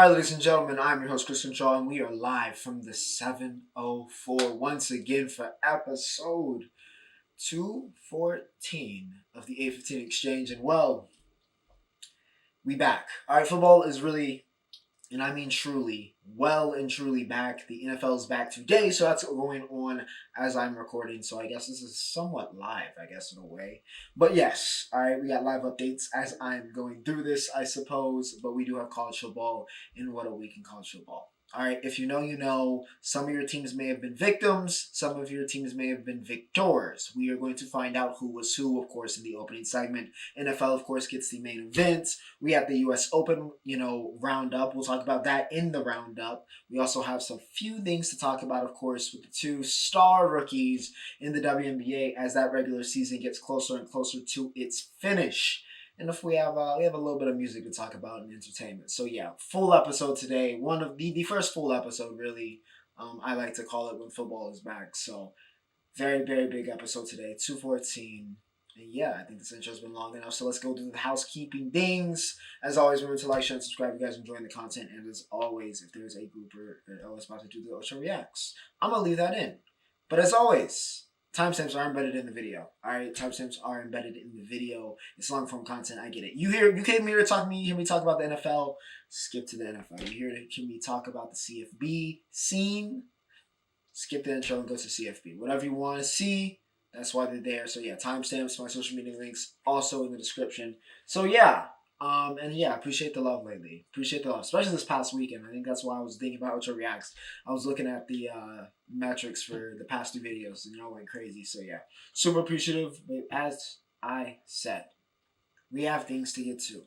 Alright, ladies and gentlemen, I'm your host, Christian Shaw, and we are live from the 704 once again for episode 214 of the 815 Exchange. And well, we back. Alright, football is really, and I mean truly, well and truly back. The NFL is back today, so that's going on as I'm recording. So I guess this is somewhat live, I guess, in a way. But yes, all right, we got live updates as I'm going through this, I suppose. But we do have college football, and what a week in college football. All right, if you know, you know. Some of your teams may have been victims. Some of your teams may have been victors. We are going to find out who was who, of course, in the opening segment. NFL, of course, gets the main event. We have the U.S. Open, Roundup. We'll talk about that in the Roundup. We also have some few things to talk about, of course, with the two star rookies in the WNBA as that regular season gets closer and closer to its finish. And if we have a little bit of music to talk about and entertainment. So yeah, full episode today. One of the first full episode, really. I like to call it when football is back. So very, very big episode today. 214. And yeah, I think this intro's been long enough. So let's go do the housekeeping things. As always, remember to like, share, and subscribe if you guys are enjoying the content. And as always, if there's a grouper that always about to do the Ultra Reacts, I'm going to leave that in. But as always, timestamps are embedded in the video. Alright, timestamps are embedded in the video. It's long form content, I get it. You came here to talk to me, you hear me talk about the NFL, skip to the NFL. You hear me talk about the CFB scene, skip the intro and go to CFB. Whatever you want to see, that's why they're there. So yeah, timestamps, my social media links, also in the description. So yeah, and yeah, appreciate the love lately. Appreciate the love, especially this past weekend. I think that's why I was thinking about Ultra Reacts. I was looking at the metrics for the past two videos, and y'all went crazy. So yeah, super appreciative. But as I said, we have things to get to.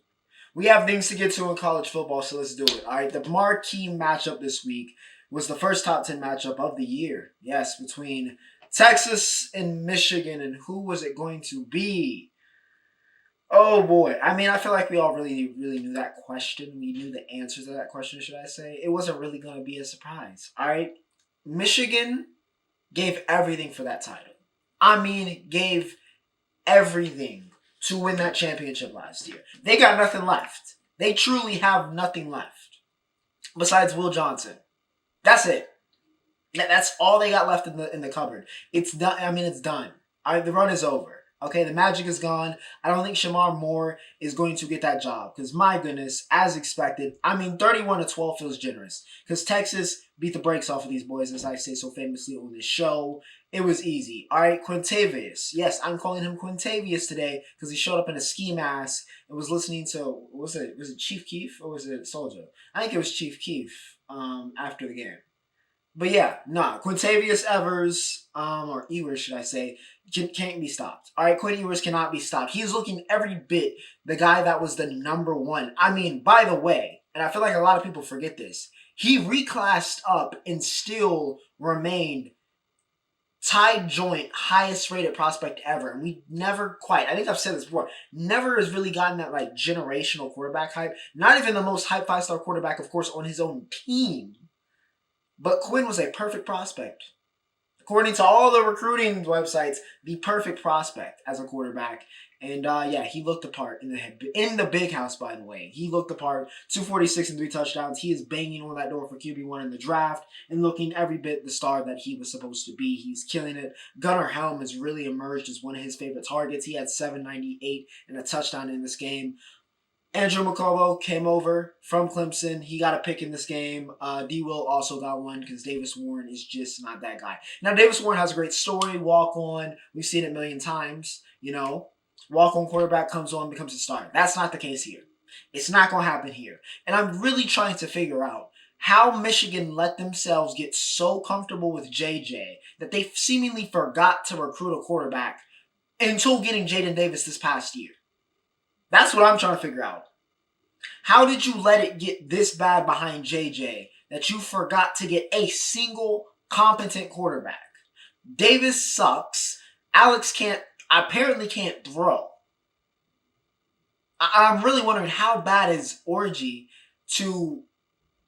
We have things to get to in college football, so let's do it. All right, the marquee matchup this week was the first top 10 matchup of the year. Yes, between Texas and Michigan, and who was it going to be? Oh boy. I mean, I feel like we all really knew that question. We knew the answer to that question, should I say. It wasn't really going to be a surprise. All right. Michigan gave everything for that title. I mean, gave everything to win that championship last year. They got nothing left. They truly have nothing left besides Will Johnson. That's it. That's all they got left in the cupboard. It's done. I mean, it's done. All right, the run is over. Okay, the magic is gone. I don't think Shamar Moore is going to get that job because, my goodness, as expected, I mean, 31-12 feels generous because Texas beat the brakes off of these boys, as I say so famously on this show. It was easy. All right, Quintavious. Yes, I'm calling him Quintavious today because he showed up in a ski mask and was listening to, was it Chief Keef or was it Soldier? I think it was Chief Keef after the game. But yeah, Quintavious Evers, or Ewers, should I say, can't be stopped. All right, Quinn Ewers cannot be stopped. He's looking every bit the guy that was the number one. I mean, by the way, and I feel like a lot of people forget this, he reclassed up and still remained tied joint highest rated prospect ever. And we never quite, I think I've said this before, never has really gotten that like generational quarterback hype. Not even the most hype 5-star quarterback, of course, on his own team. But Quinn was a perfect prospect. According to all the recruiting websites, the perfect prospect as a quarterback. And yeah, he looked the part in the big house, by the way. He looked the part. 246 and 3 touchdowns. He is banging on that door for QB1 in the draft and looking every bit the star that he was supposed to be. He's killing it. Gunnar Helm has really emerged as one of his favorite targets. He had 798 and a touchdown in this game. Andrew McCullough came over from Clemson. He got a pick in this game. D-Will also got one because Davis Warren is just not that guy. Now, Davis Warren has a great story, walk-on. We've seen it a million times, Walk-on quarterback comes on, becomes a star. That's not the case here. It's not going to happen here. And I'm really trying to figure out how Michigan let themselves get so comfortable with JJ that they seemingly forgot to recruit a quarterback until getting Jaden Davis this past year. That's what I'm trying to figure out. How did you let it get this bad behind JJ that you forgot to get a single competent quarterback? Davis sucks. Alex apparently can't throw. I'm really wondering how bad is Orgy to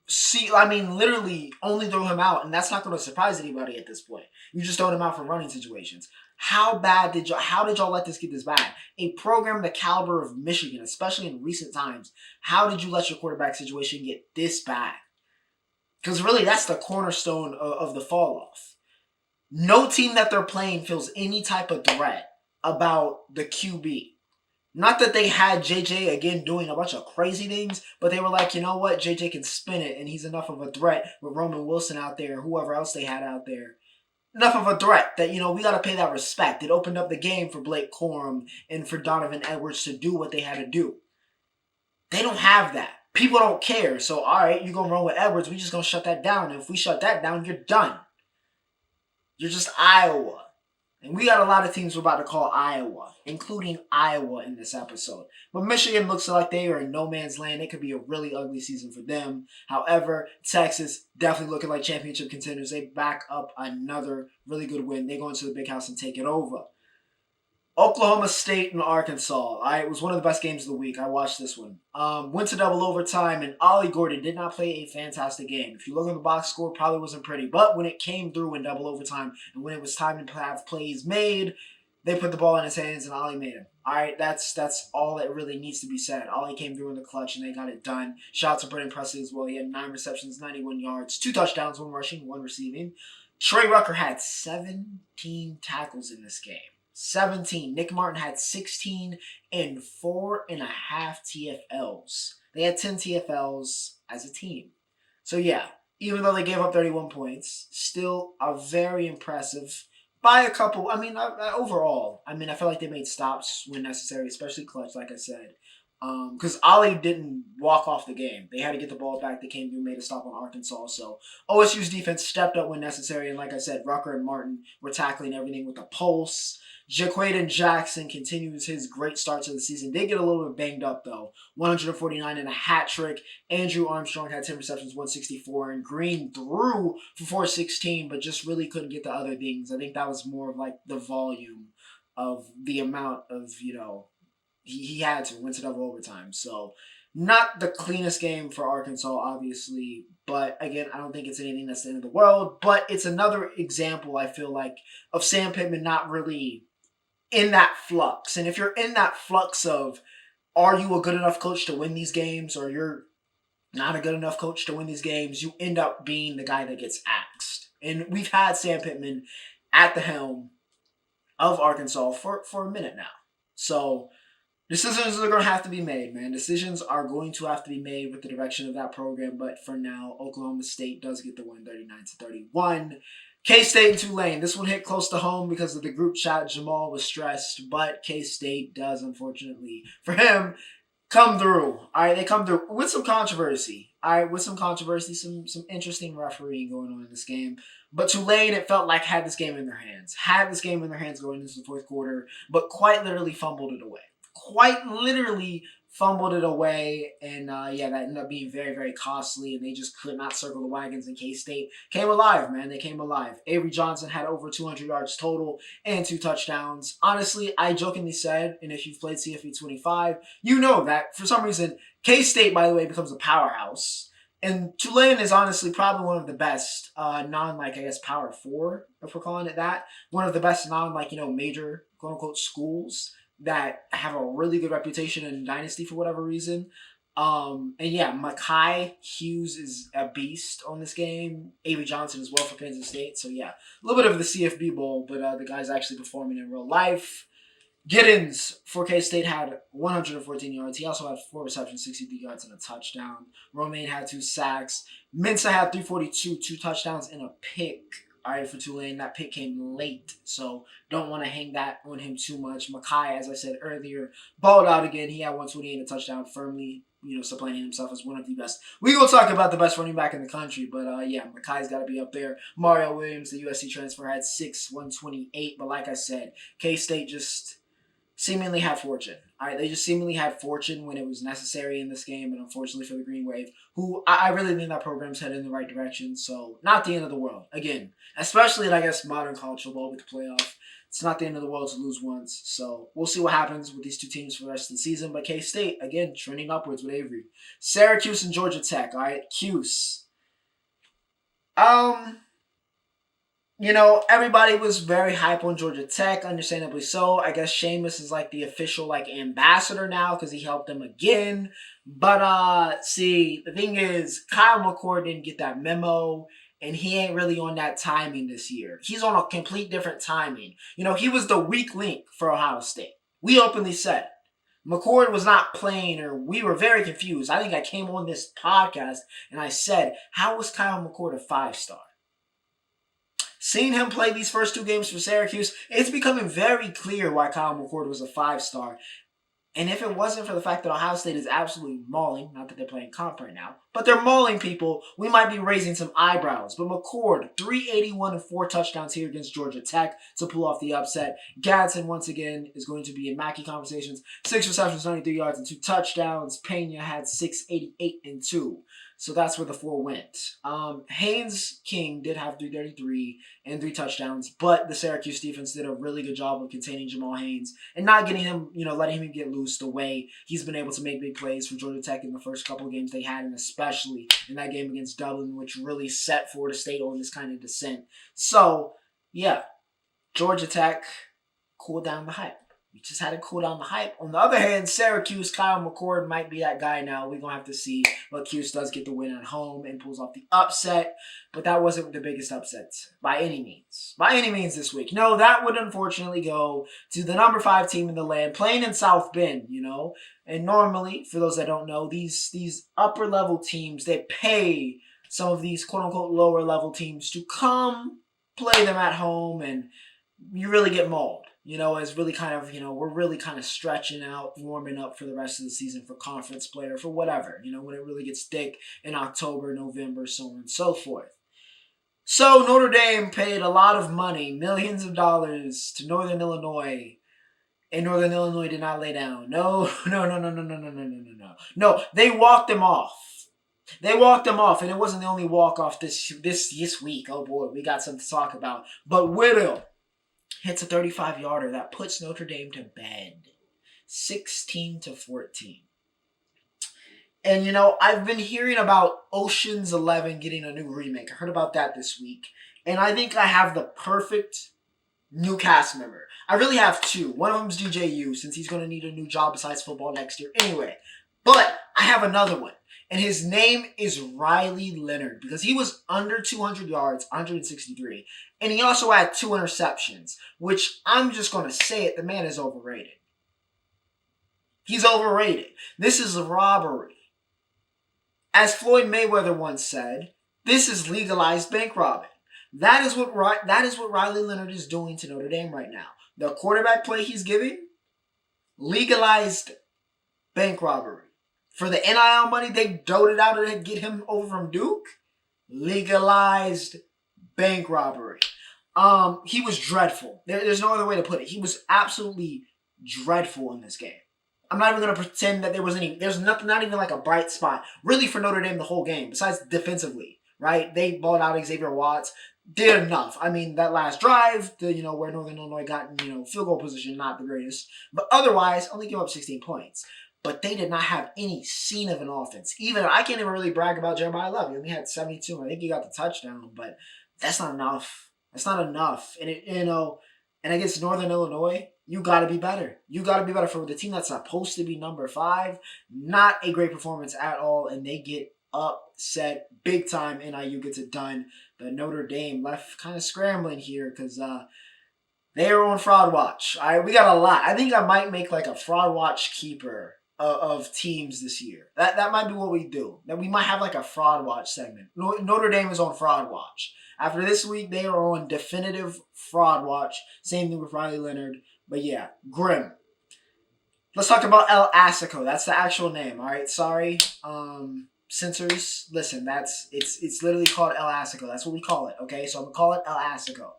literally only throw him out, and that's not going to surprise anybody at this point. You just throw him out for running situations. How did y'all let this get this bad? A program the caliber of Michigan, especially in recent times, how did you let your quarterback situation get this bad? Because really, that's the cornerstone of the fall off. No team that they're playing feels any type of threat about the QB. Not that they had JJ again doing a bunch of crazy things, but they were like, you know what, JJ can spin it, and he's enough of a threat with Roman Wilson out there, whoever else they had out there. Enough of a threat that, we got to pay that respect. It opened up the game for Blake Corum and for Donovan Edwards to do what they had to do. They don't have that. People don't care. So, all right, you're going to run with Edwards. We just going to shut that down. And if we shut that down, you're done. You're just Iowa. And we got a lot of teams we're about to call Iowa, including Iowa in this episode. But Michigan looks like they are in no man's land. It could be a really ugly season for them. However, Texas definitely looking like championship contenders. They back up another really good win. They go into the big house and take it over. Oklahoma State and Arkansas. It was one of the best games of the week. I watched this one. Went to double overtime, and Ollie Gordon did not play a fantastic game. If you look at the box score, probably wasn't pretty. But when it came through in double overtime, and when it was time to have plays made, they put the ball in his hands, and Ollie made him. All right, that's all that really needs to be said. Ollie came through in the clutch, and they got it done. Shout out to Brendan Presley as well. He had 9 receptions, 91 yards, 2 touchdowns, 1 rushing, 1 receiving. Trey Rucker had 17 tackles in this game. 17. Nick Martin had 16 and 4.5 TFLs. They had 10 TFLs as a team. So yeah, even though they gave up 31 points, still a very impressive by a couple. Overall, I feel like they made stops when necessary, especially clutch, like I said. Because Ollie didn't walk off the game. They had to get the ball back. They came through, made a stop on Arkansas. So OSU's defense stepped up when necessary. And like I said, Rucker and Martin were tackling everything with a pulse. Jaquaden Jackson continues his great start to the season. They get a little bit banged up, though. 149 and a hat trick. Andrew Armstrong had 10 receptions, 164. And Green threw for 416, but just really couldn't get the other things. I think that was more of like the volume of the amount of, he had to win to double overtime. So not the cleanest game for Arkansas, obviously. But again, I don't think it's anything that's the end of the world. But it's another example, I feel like, of Sam Pittman not really in that flux. And if you're in that flux of, are you a good enough coach to win these games, or you're not a good enough coach to win these games, you end up being the guy that gets axed. And we've had Sam Pittman at the helm of Arkansas for a minute now. So decisions are going to have to be made, man. Decisions are going to have to be made with the direction of that program. But for now, Oklahoma State does get the win, 39-31. K-State and Tulane. This one hit close to home because of the group chat. Jamal was stressed, but K-State does, unfortunately, for him, come through. All right, they come through with some controversy. All right, with some controversy, some interesting refereeing going on in this game. But Tulane, it felt like, had this game in their hands. Had this game in their hands going into the fourth quarter, but quite literally fumbled it away. And that ended up being very, very costly, and they just could not circle the wagons, and K-State came alive, man. They came alive. Avery Johnson had over 200 yards total and 2 touchdowns. Honestly, I jokingly said, and if you've played CFE 25, you know that for some reason, K-State, by the way, becomes a powerhouse. And Tulane is honestly probably one of the best Power 4, if we're calling it that. One of the best major, quote-unquote, schools that have a really good reputation in Dynasty for whatever reason. Mekhi Hughes is a beast on this game. Avery Johnson as well for Kansas State. So, yeah, a little bit of the CFB Bowl, but the guy's actually performing in real life. Giddens for K-State had 114 yards. He also had 4 receptions, 63 yards, and a touchdown. Romaine had 2 sacks. Mensah had 342, 2 touchdowns, and a pick. All right, for Tulane, that pick came late, so don't want to hang that on him too much. Mekhi, as I said earlier, balled out again. He had 128 and a touchdown, firmly, supplanting himself as one of the best. We will talk about the best running back in the country, but Mekhi's got to be up there. Mario Williams, the USC transfer, had 128, but like I said, K-State just seemingly had fortune. All right, they just seemingly had fortune when it was necessary in this game, and unfortunately for the Green Wave, who I really think that program's headed in the right direction, so not the end of the world. Again, especially in, modern college football with the playoff. It's not the end of the world to lose once. So we'll see what happens with these two teams for the rest of the season. But K-State, again, trending upwards with Avery. Syracuse and Georgia Tech, all right? Cuse. Everybody was very hype on Georgia Tech, understandably so. I guess Seamus is like the official ambassador now because he helped them again. But see, the thing is, Kyle McCord didn't get that memo, and he ain't really on that timing this year. He's on a complete different timing. He was the weak link for Ohio State. We openly said it. McCord was not playing, or we were very confused. I think I came on this podcast and I said, how was Kyle McCord a 5-star? Seeing him play these first 2 games for Syracuse, it's becoming very clear why Kyle McCord was a 5-star. And if it wasn't for the fact that Ohio State is absolutely mauling, not that they're playing comp right now, but they're mauling people, we might be raising some eyebrows. But McCord, 381 and 4 touchdowns here against Georgia Tech to pull off the upset. Gadsden, once again, is going to be in Mackey conversations. 6 receptions, 93 yards, and 2 touchdowns. Pena had 688 and 2. So that's where the 4 went. Haynes King did have 333 and 3 touchdowns, but the Syracuse defense did a really good job of containing Jamal Haynes and not getting him, letting him get loose the way he's been able to make big plays for Georgia Tech in the first couple of games they had, and especially in that game against Dublin, which really set Florida State on this kind of descent. So, yeah, Georgia Tech cooled down the hype. We just had to cool down the hype. On the other hand, Syracuse, Kyle McCord might be that guy now. We're going to have to see. But Cuse does get the win at home and pulls off the upset. But that wasn't the biggest upset by any means. By any means this week. No, that would unfortunately go to the number 5 team in the land, playing in South Bend, And normally, for those that don't know, these upper-level teams, they pay some of these quote-unquote lower-level teams to come play them at home, and you really get mauled. It's really kind of, we're really kind of stretching out, warming up for the rest of the season for conference play or for whatever, when it really gets thick in October, November, so on and so forth. So Notre Dame paid a lot of money, millions of dollars, to Northern Illinois, and Northern Illinois did not lay down. No. No, they walked them off. They walked them off, and it wasn't the only walk-off this week. Oh boy, we got something to talk about. But Whittle hits a 35-yarder that puts Notre Dame to bed, 16-14. And I've been hearing about Ocean's 11 getting a new remake. I heard about that this week, and I think I have the perfect new cast member. I really have 2. One of them's DJU, since he's going to need a new job besides football next year anyway. But I have another one. And his name is Riley Leonard, because he was under 200 yards, 163. And he also had 2 interceptions, which I'm just going to say it, the man is overrated. He's overrated. This is a robbery. As Floyd Mayweather once said, this is legalized bank robbing. That is what Riley Leonard is doing to Notre Dame right now. The quarterback play he's giving, legalized bank robbery. For the NIL money they doted out to get him over from Duke, legalized bank robbery. He was dreadful. There's no other way to put it. He was absolutely dreadful in this game. I'm not even going to pretend that there's nothing, not even like a bright spot, really, for Notre Dame the whole game, besides defensively, right? They balled out Xavier Watts, did enough. I mean, that last drive, where Northern Illinois got in, field goal position, not the greatest. But otherwise, only give up 16 points. But they did not have any scene of an offense. Even, I can't even really brag about Jeremiah Love. He only had 72. I think he got the touchdown, but that's not enough. That's not enough. And, and against Northern Illinois, you got to be better. You got to be better for the team that's supposed to be number 5. Not a great performance at all, and they get upset big time. NIU gets it done. But Notre Dame left kind of scrambling here because they are on fraud watch. All right, we got a lot. I think I might make like a fraud watch keeper of teams this year. That might be what we do. That we might have like a fraud watch segment. Notre Dame is on fraud watch. After this week, they are on definitive fraud watch. Same thing with Riley Leonard. But yeah, grim. Let's talk about El Assico. That's the actual name. All right, sorry, censors. Listen, it's literally called El Assico. That's what we call it. Okay, so I'm gonna call it El Assico.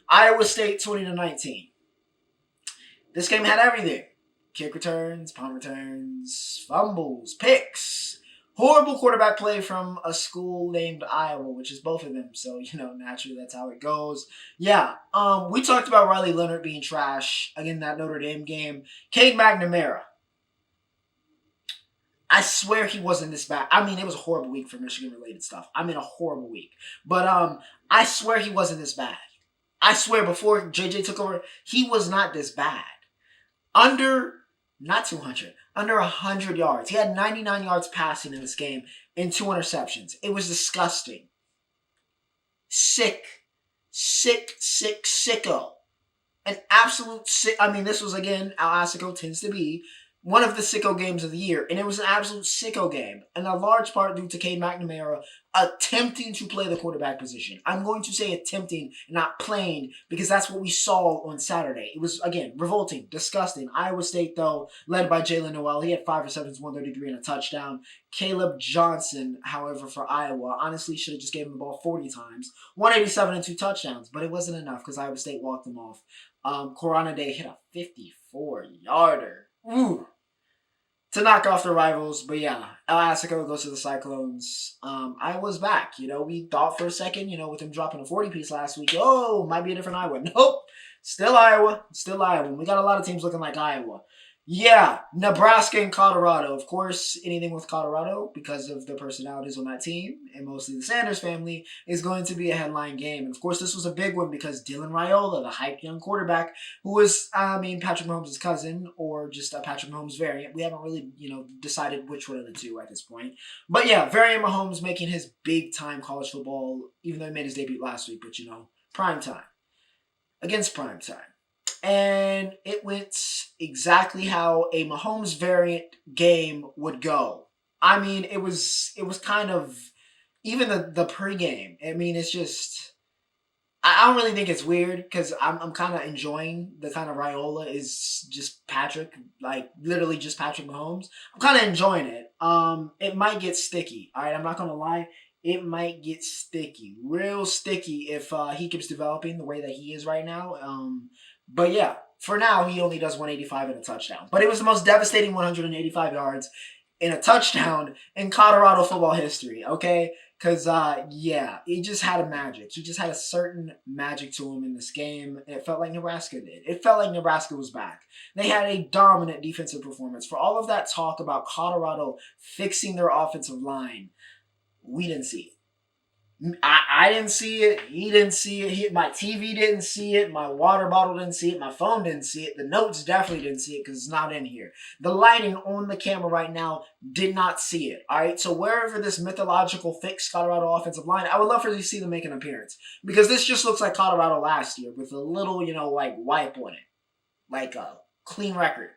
Iowa State 20-19. This game had everything. Kick returns, punt returns, fumbles, picks. Horrible quarterback play from a school named Iowa, which is both of them. So, naturally that's how it goes. Yeah. We talked about Riley Leonard being trash. Again, that Notre Dame game. Cade McNamara. I swear he wasn't this bad. I mean, it was a horrible week for Michigan related stuff. I mean, a horrible week. But I swear he wasn't this bad. I swear before JJ took over, he was not this bad. Under, not 200, under 100 yards. He had 99 yards passing in this game and 2 interceptions. It was disgusting. Sick. Sicko. An absolute sick. I mean, this was, again, Al Assico tends to be one of the sicko games of the year, and it was an absolute sicko game, and a large part due to Cade McNamara attempting to play the quarterback position. I'm going to say attempting, not playing, because that's what we saw on Saturday. It was, again, revolting, disgusting. Iowa State, though, led by Jalen Noel, he had 5 receptions, 133, and a touchdown. Caleb Johnson, however, for Iowa, honestly should have just gave him the ball 40 times, 187 and 2 touchdowns, but it wasn't enough because Iowa State walked him off. Corona Day hit a 54-yarder. Ooh. To knock off the rivals, but yeah, El Assico goes to the Cyclones. Iowa's back. We thought for a second, with them dropping a 40-piece last week, might be a different Iowa. Nope. Still Iowa. We got a lot of teams looking like Iowa. Yeah, Nebraska and Colorado. Of course, anything with Colorado, because of the personalities on that team, and mostly the Sanders family, is going to be a headline game. And of course, this was a big one because Dylan Raiola, the hyped young quarterback, who is, Patrick Mahomes' cousin, or just a Patrick Mahomes variant. We haven't really, decided which one of the two at this point. But yeah, variant Mahomes making his big-time college football, even though he made his debut last week, but, prime time. Against prime time. And it went exactly how a Mahomes variant game would go. I mean, it was kind of, even the pregame. I mean, it's just, I don't really think it's weird because I'm kind of enjoying the kind of Raiola is just Patrick, like literally just Patrick Mahomes. I'm kind of enjoying it. It might get sticky. All right, I'm not gonna lie. It might get sticky, real sticky if he keeps developing the way that he is right now. But yeah, for now, he only does 185 and a touchdown. But it was the most devastating 185 yards in a touchdown in Colorado football history, okay? Because, he just had a magic. He just had a certain magic to him in this game. It felt like Nebraska did. It felt like Nebraska was back. They had a dominant defensive performance. For all of that talk about Colorado fixing their offensive line, we didn't see it. I didn't see it. He didn't see it. My TV didn't see it. My water bottle didn't see it. My phone didn't see it. The notes definitely didn't see it because it's not in here. The lighting on the camera right now did not see it. All right. So wherever this mythological fixed Colorado offensive line, I would love for you to see them make an appearance because this just looks like Colorado last year with a little, like wipe on it, like a clean record.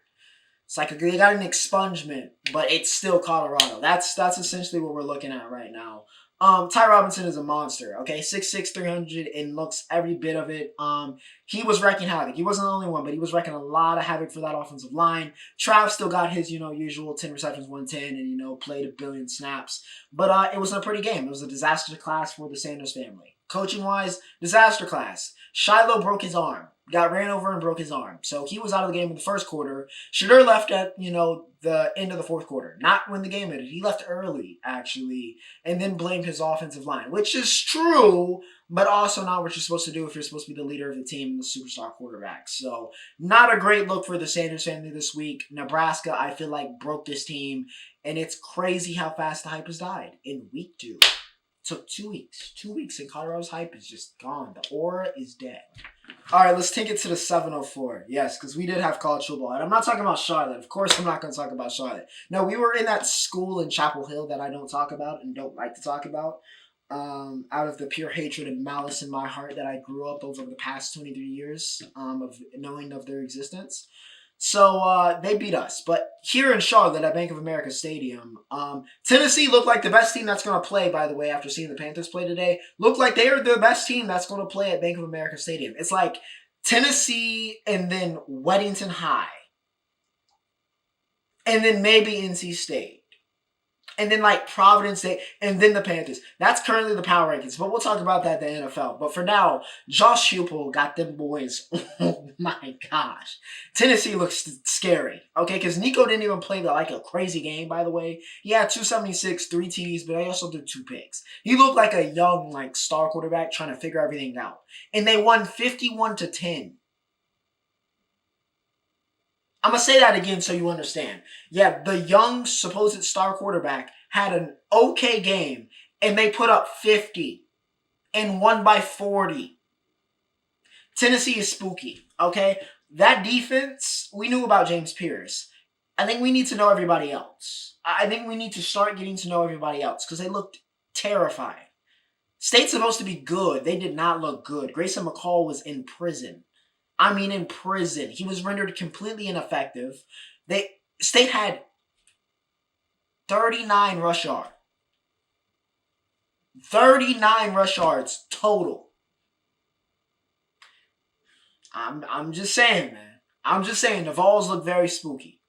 It's like they got an expungement, but it's still Colorado. That's essentially what we're looking at right now. Ty Robinson is a monster, okay? 6'6", 300, and looks every bit of it. He was wrecking havoc. He wasn't the only one, but he was wrecking a lot of havoc for that offensive line. Trav still got his, usual 10 receptions, 110, and, played a billion snaps. But it was a pretty game. It was a disaster class for the Sanders family. Coaching-wise, disaster class. Shiloh broke his arm. Got ran over and broke his arm. So he was out of the game in the first quarter. Shedeur left at, the end of the fourth quarter. Not when the game ended. He left early, actually, and then blamed his offensive line, which is true, but also not what you're supposed to do if you're supposed to be the leader of the team and the superstar quarterback. So not a great look for the Sanders family this week. Nebraska, I feel like, broke this team, and it's crazy how fast the hype has died in week 2. Took 2 weeks. 2 weeks, and Colorado's hype is just gone. The aura is dead. All right, let's take it to the 704. Yes, because we did have college football. And I'm not talking about Charlotte. Of course, I'm not going to talk about Charlotte. No, we were in that school in Chapel Hill that I don't talk about and don't like to talk about. Out of the pure hatred and malice in my heart that I grew up over the past 23 years of knowing of their existence. So they beat us. But here in Charlotte at Bank of America Stadium, Tennessee looked like the best team that's going to play, by the way, after seeing the Panthers play today. Looked like they are the best team that's going to play at Bank of America Stadium. It's like Tennessee and then Weddington High. And then maybe NC State. And then like Providence State, and then the Panthers. That's currently the power rankings, but we'll talk about that in the NFL. But for now, Josh Heupel got them boys. Oh my gosh, Tennessee looks scary. Okay, because Nico didn't even play like a crazy game. By the way, he had 276, 3 TDs, but he also did 2 picks. He looked like a young like star quarterback trying to figure everything out, and they won 51-10. I'm going to say that again so you understand. Yeah, the young supposed star quarterback had an okay game, and they put up 50 and won by 40. Tennessee is spooky, okay? That defense, we knew about James Pierce. I think we need to know everybody else. I think we need to start getting to know everybody else because they looked terrifying. State's supposed to be good. They did not look good. Grayson McCall was in prison. I mean, in prison. He was rendered completely ineffective. State had 39 rush yards. 39 rush yards total. I'm just saying, man. I'm just saying, the Vols look very spooky.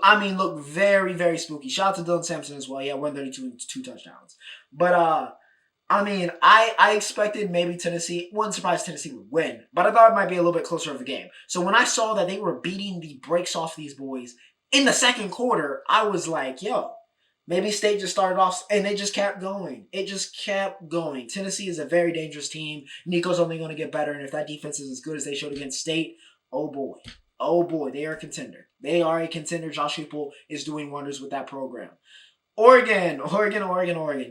I mean, look very, very spooky. Shout out to Dylan Sampson as well. Yeah, 132 and 2 touchdowns. But, I mean, I expected maybe Tennessee, wasn't surprised Tennessee would win, but I thought it might be a little bit closer of a game. So when I saw that they were beating the brakes off these boys in the second quarter, I was like, yo, maybe State just started off, and they just kept going. It just kept going. Tennessee is a very dangerous team. Nico's only going to get better, and if that defense is as good as they showed against State, oh boy. Oh boy, they are a contender. They are a contender. Josh Heupel is doing wonders with that program. Oregon.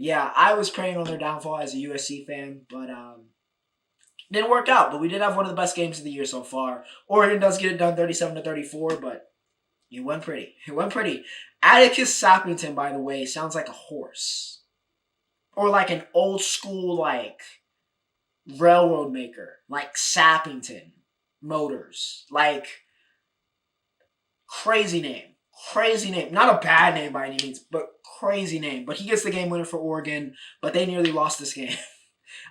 Yeah, I was praying on their downfall as a USC fan, but didn't work out. But we did have one of the best games of the year so far. Oregon does get it done 37-34, but it went pretty. It went pretty. Atticus Sappington, by the way, sounds like a horse. Or like an old school, like, railroad maker. Like Sappington Motors. Like, crazy name. Crazy name. Not a bad name by any means, but crazy name. But he gets the game winner for Oregon, but they nearly lost this game.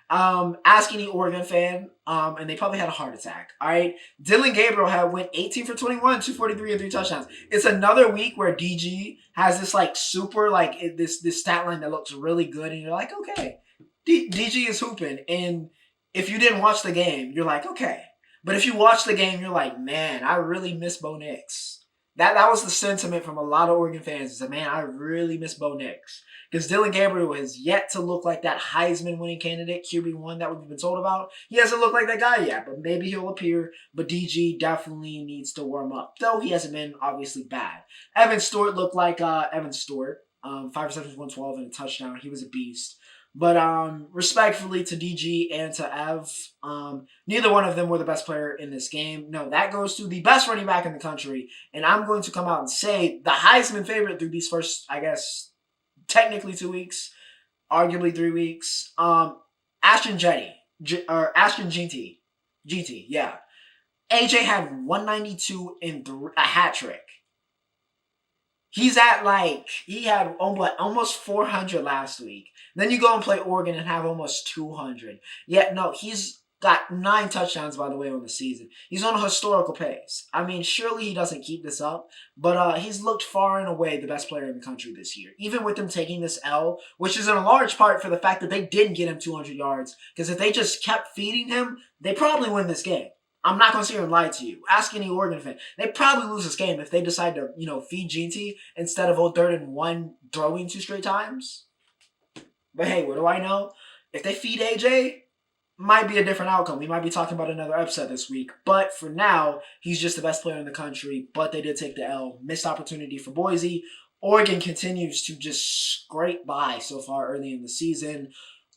Ask any Oregon fan, and they probably had a heart attack. All right. Dylan Gabriel went 18 for 21, 243 and 3 touchdowns. It's another week where DG has this like super like this stat line that looks really good, and you're like, okay, DG is hooping. And if you didn't watch the game, you're like, okay. But if you watch the game, you're like, man, I really miss Bo Nix. That was the sentiment from a lot of Oregon fans. Is that, man, I really miss Bo Nix. Because Dylan Gabriel has yet to look like that Heisman winning candidate, QB1 that we've been told about. He hasn't looked like that guy yet, but maybe he'll appear. But DG definitely needs to warm up, though he hasn't been obviously bad. Evan Stewart looked like Evan Stewart. 5 receptions, 112 and a touchdown. He was a beast. But respectfully to DG and to Ev, neither one of them were the best player in this game. No, that goes to the best running back in the country. And I'm going to come out and say the Heisman favorite through these first, I guess, technically 2 weeks, arguably 3 weeks. Ashton GT, yeah. AJ had 192 and a hat trick. He's at he had almost 400 last week. Then you go and play Oregon and have almost 200. Yeah, no, he's got 9 touchdowns, by the way, on the season. He's on a historical pace. I mean, surely he doesn't keep this up, but he's looked far and away the best player in the country this year. Even with him taking this L, which is in a large part for the fact that they didn't get him 200 yards, because if they just kept feeding him, they probably win this game. I'm not going to sit here and lie to you. Ask any Oregon fan. They probably lose this game if they decide to, feed GT instead of 3rd and 1 throwing 2 straight times. But hey, what do I know? If they feed AJ, might be a different outcome. We might be talking about another upset this week. But for now, he's just the best player in the country. But they did take the L. Missed opportunity for Boise. Oregon continues to just scrape by so far early in the season.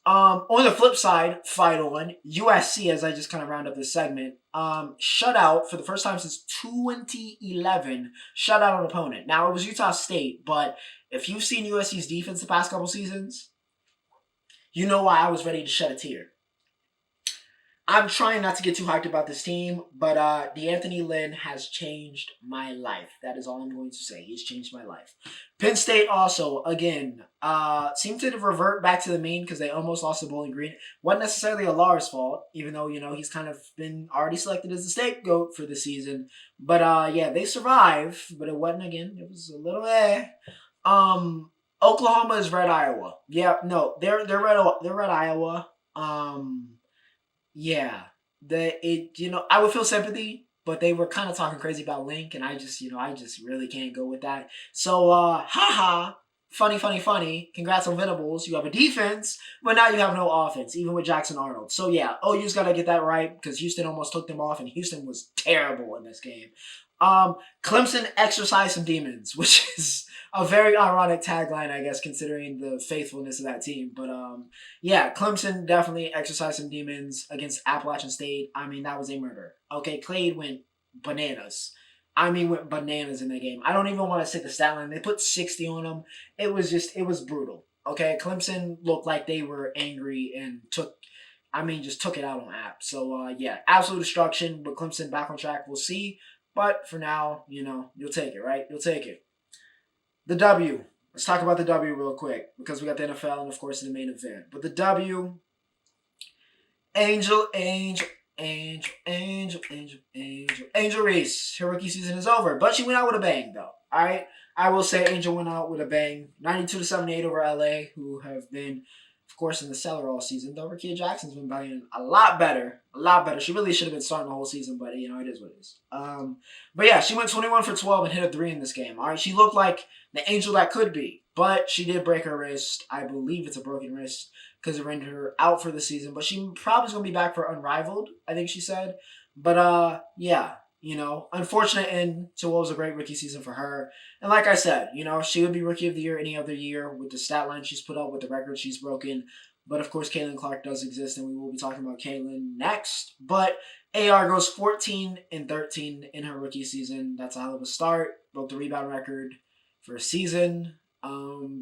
On the flip side, final one, USC, as I just kind of round up this segment, shut out for the first time since 2011, shut out an opponent. Now, it was Utah State, but if you've seen USC's defense the past couple seasons, you know why I was ready to shed a tear. I'm trying not to get too hyped about this team, but DeAnthony Lynn has changed my life. That is all I'm going to say. He's changed my life. Penn State also, again, seemed to revert back to the mean because they almost lost to Bowling Green. Wasn't necessarily a Lars' fault, even though, he's kind of been already selected as the scapegoat for the season. But, yeah, they survived, but it wasn't, again, it was a little Oklahoma is red Iowa. Yeah, no, they're red Iowa. Yeah, I would feel sympathy, but they were kind of talking crazy about Link, and I just really can't go with that. So, haha, funny. Congrats on Venables. You have a defense, but now you have no offense, even with Jackson Arnold. So yeah, OU's got to get that right because Houston almost took them off, and Houston was terrible in this game. Clemson exercised some demons, which is a very ironic tagline, I guess, considering the faithfulness of that team. But yeah, Clemson definitely exercised some demons against Appalachian State. I mean, that was a murder. Okay, Clade went bananas. Went bananas in that game. I don't even want to say the stat line. They put 60 on them. It was brutal. Okay, Clemson looked like they were angry and just took it out on App. So, yeah, absolute destruction, but Clemson back on track. We'll see. But for now, you'll take it, right? You'll take it. The W. Let's talk about the W real quick because we got the NFL and, of course, the main event. But the W, Angel Reese. Her rookie season is over, but she went out with a bang, though. All right, I will say Angel went out with a bang. 92-78 over LA, who have been, of course, in the cellar all season. Though Rakia Jackson's been playing a lot better. She really should have been starting the whole season, but it is what it is. But yeah, she went 21 for 12 and hit a 3 in this game. All right, she looked like the Angel that could be, but she did break her wrist. I believe it's a broken wrist because it rendered her out for the season. But she probably is going to be back for Unrivaled, I think she said. But yeah, unfortunate end to what was a great rookie season for her. And like I said, she would be Rookie of the Year any other year with the stat line she's put up, with the record she's broken. But of course, Caitlin Clark does exist, and we will be talking about Caitlin next. But AR goes 14 and 13 in her rookie season. That's a hell of a start. Broke the rebound record for a season.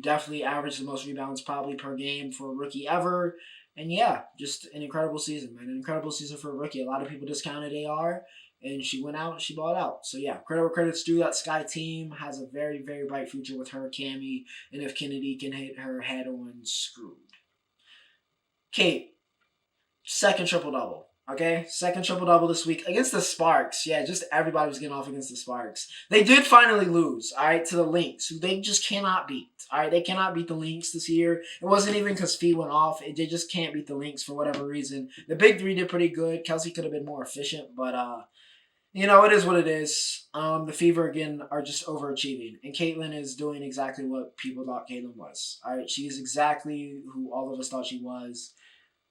Definitely averaged the most rebounds probably per game for a rookie ever. And yeah, just an incredible season, man. An incredible season for a rookie. A lot of people discounted AR, and she went out and she balled out. So yeah, credit where credit's due. That Sky team has a very, very bright future with her, Cammy, and if Kennedy can hit her head on, screwed. Kate, second triple-double. Okay, second triple-double this week against the Sparks. Yeah, just everybody was getting off against the Sparks. They did finally lose, all right, to the Lynx, who they just cannot beat. All right, they cannot beat the Lynx this year. It wasn't even because Fee went off. They just can't beat the Lynx for whatever reason. The big three did pretty good. Kelsey could have been more efficient, but it is what it is. The Fever, again, are just overachieving. And Caitlin is doing exactly what people thought Caitlin was. All right, she is exactly who all of us thought she was.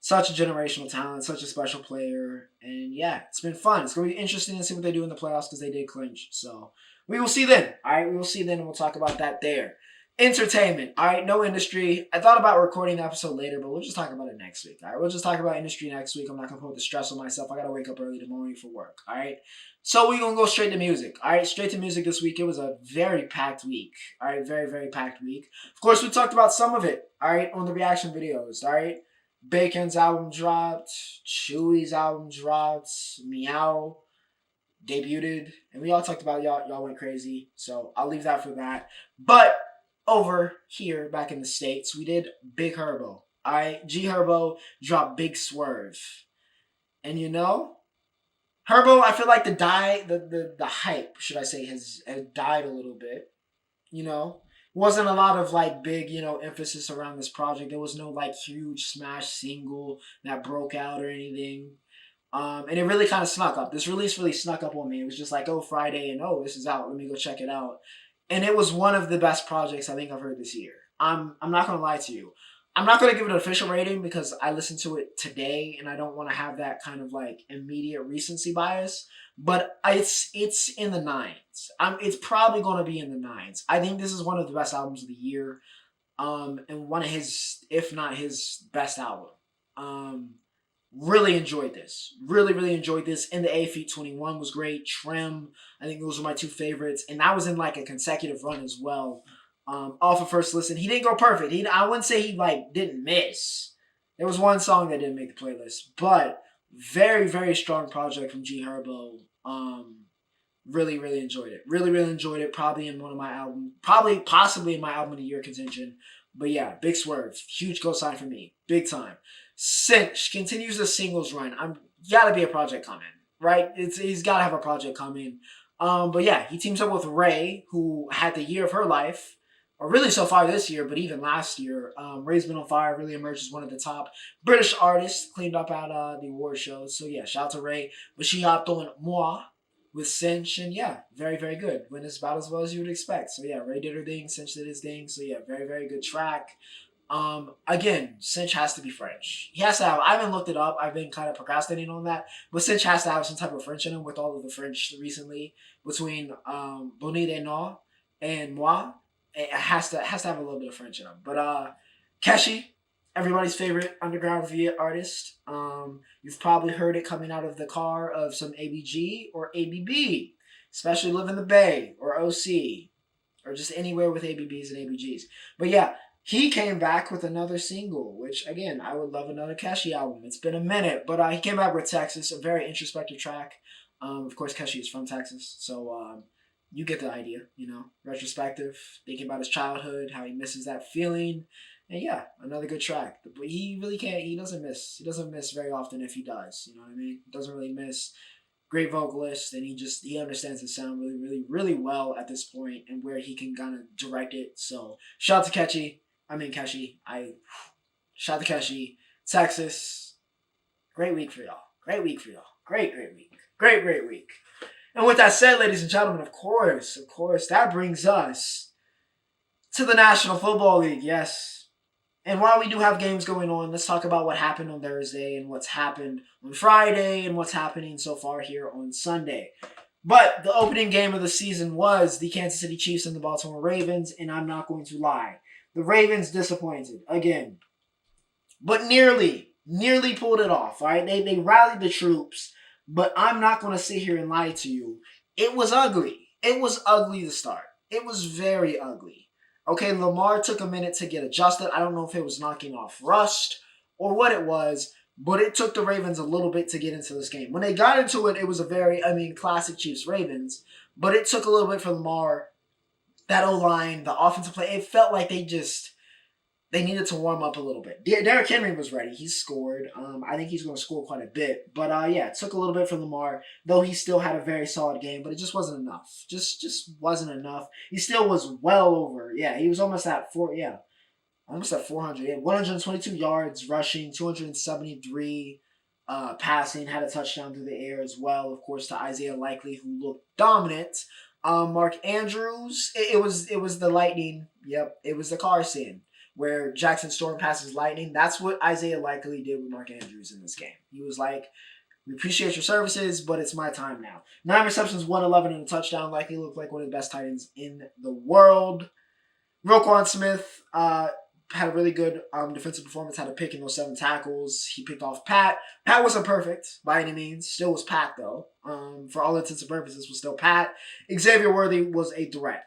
Such a generational talent, such a special player. And yeah, it's been fun. It's going to be interesting to see what they do in the playoffs because they did clinch. So we will see then. All right, we will see then, and we'll talk about that there. Entertainment. All right, no industry. I thought about recording the episode later, but we'll just talk about it next week. All right, we'll just talk about industry next week. I'm not going to put the stress on myself. I got to wake up early tomorrow for work. All right, so we're going to go straight to music. All right, straight to music this week. It was a very packed week. All right, very, very packed week. Of course, we talked about some of it, all right, on the reaction videos. All right. Bacon's album dropped, Chewy's album dropped, Meow debuted, and we all talked about y'all went crazy, so I'll leave that for that. But over here, back in the States, we did Big Herbo. Alright, G Herbo dropped Big Swerv. And Herbo, I feel like the hype, should I say, has died a little bit. Wasn't a lot of big, emphasis around this project. There was no huge smash single that broke out or anything. And it really kind of snuck up. This release really snuck up on me. It was just Friday and this is out. Let me go check it out. And it was one of the best projects I think I've heard this year. I'm not gonna lie to you. I'm not gonna give it an official rating because I listened to it today and I don't want to have that kind of immediate recency bias. But it's in the 9s. It's probably going to be in the 9s. I think this is one of the best albums of the year, and one of his, if not his, best album. Really enjoyed this. Really, really enjoyed this. And the A Feat 21 was great. Trim, I think those were my two favorites, and that was in a consecutive run as well. Off of first listen, he didn't go perfect. I wouldn't say he didn't miss. There was one song that didn't make the playlist, but very, very strong project from G Herbo. Really, really enjoyed it. Really, really enjoyed it. Probably in one of my album, possibly in my album of the year contention. But yeah, Big Swerve, huge co-sign for me, big time. Cinch continues the singles run. Gotta be a project coming, right? He's gotta have a project coming. But yeah, he teams up with RAYE, who had the year of her life. or really so far this year, but even last year. RAYE's been on fire, really emerged as one of the top British artists, cleaned up at the award shows. So yeah, shout out to RAYE. But she hopped on Moi with Cinch, and yeah, very, very good. Went about as well as you would expect. So yeah, RAYE did her thing, Cinch did his thing. So yeah, very, very good track. Again, Cinch has to be French. He has to have, I haven't looked it up. I've been kind of procrastinating on that. But Cinch has to have some type of French in him with all of the French recently between Bonnie et Non and Moi. It has to have a little bit of French in him. But Keshi, everybody's favorite underground Viet artist. You've probably heard it coming out of the car of some ABG or ABB, especially Live in the Bay or OC or just anywhere with ABBs and ABGs. But yeah, he came back with another single, which, again, I would love another Keshi album. It's been a minute, but he came back with Texas, a very introspective track. Of course, Keshi is from Texas, so you get the idea, retrospective, thinking about his childhood, how he misses that feeling, and yeah, another good track. But he really can't, he doesn't miss very often if he does, you know what I mean? He doesn't really miss. Great vocalist, and he understands his sound really, really, really well at this point and where he can kind of direct it. So shout out to Keshi. Shout out to Keshi. Texas. Great week for y'all. Great week for y'all. Great week. Great week. And with that said, ladies and gentlemen, of course, that brings us to the National Football League. Yes. And while we do have games going on, let's talk about what happened on Thursday and what's happened on Friday and what's happening so far here on Sunday. But the opening game of the season was the Kansas City Chiefs and the Baltimore Ravens, and I'm not going to lie. The Ravens disappointed again, but nearly pulled it off. All right, they rallied the troops, but I'm not going to sit here and lie to you. It was ugly. It was ugly to start. It was very ugly. Okay, Lamar took a minute to get adjusted. I don't know if it was knocking off rust or what it was, but it took the Ravens a little bit to get into this game. When they got into it, it was a very, classic Chiefs-Ravens, but it took a little bit for Lamar. That O-line, the offensive play, it felt like they needed to warm up a little bit. Derrick Henry was ready. He scored. I think he's going to score quite a bit. But yeah, it took a little bit for Lamar, though he still had a very solid game, but it just wasn't enough. Just wasn't enough. He still was well over. Yeah, he was almost at 400. Yeah, 122 yards rushing, 273 passing, had a touchdown through the air as well, of course, to Isaiah Likely, who looked dominant. Mark Andrews, it was the lightning. Yep, it was the car scene where Jackson Storm passes lightning. That's what Isaiah Likely did with Mark Andrews in this game. He was like, we appreciate your services, but it's my time now. 9 receptions, 111 and a touchdown. Likely looked like one of the best tight ends in the world. Roquan Smith had a really good defensive performance, had a pick in those 7 tackles. He picked off Pat. Pat wasn't perfect by any means. Still was Pat, though. For all intents and purposes, was still Pat. Xavier Worthy was a threat.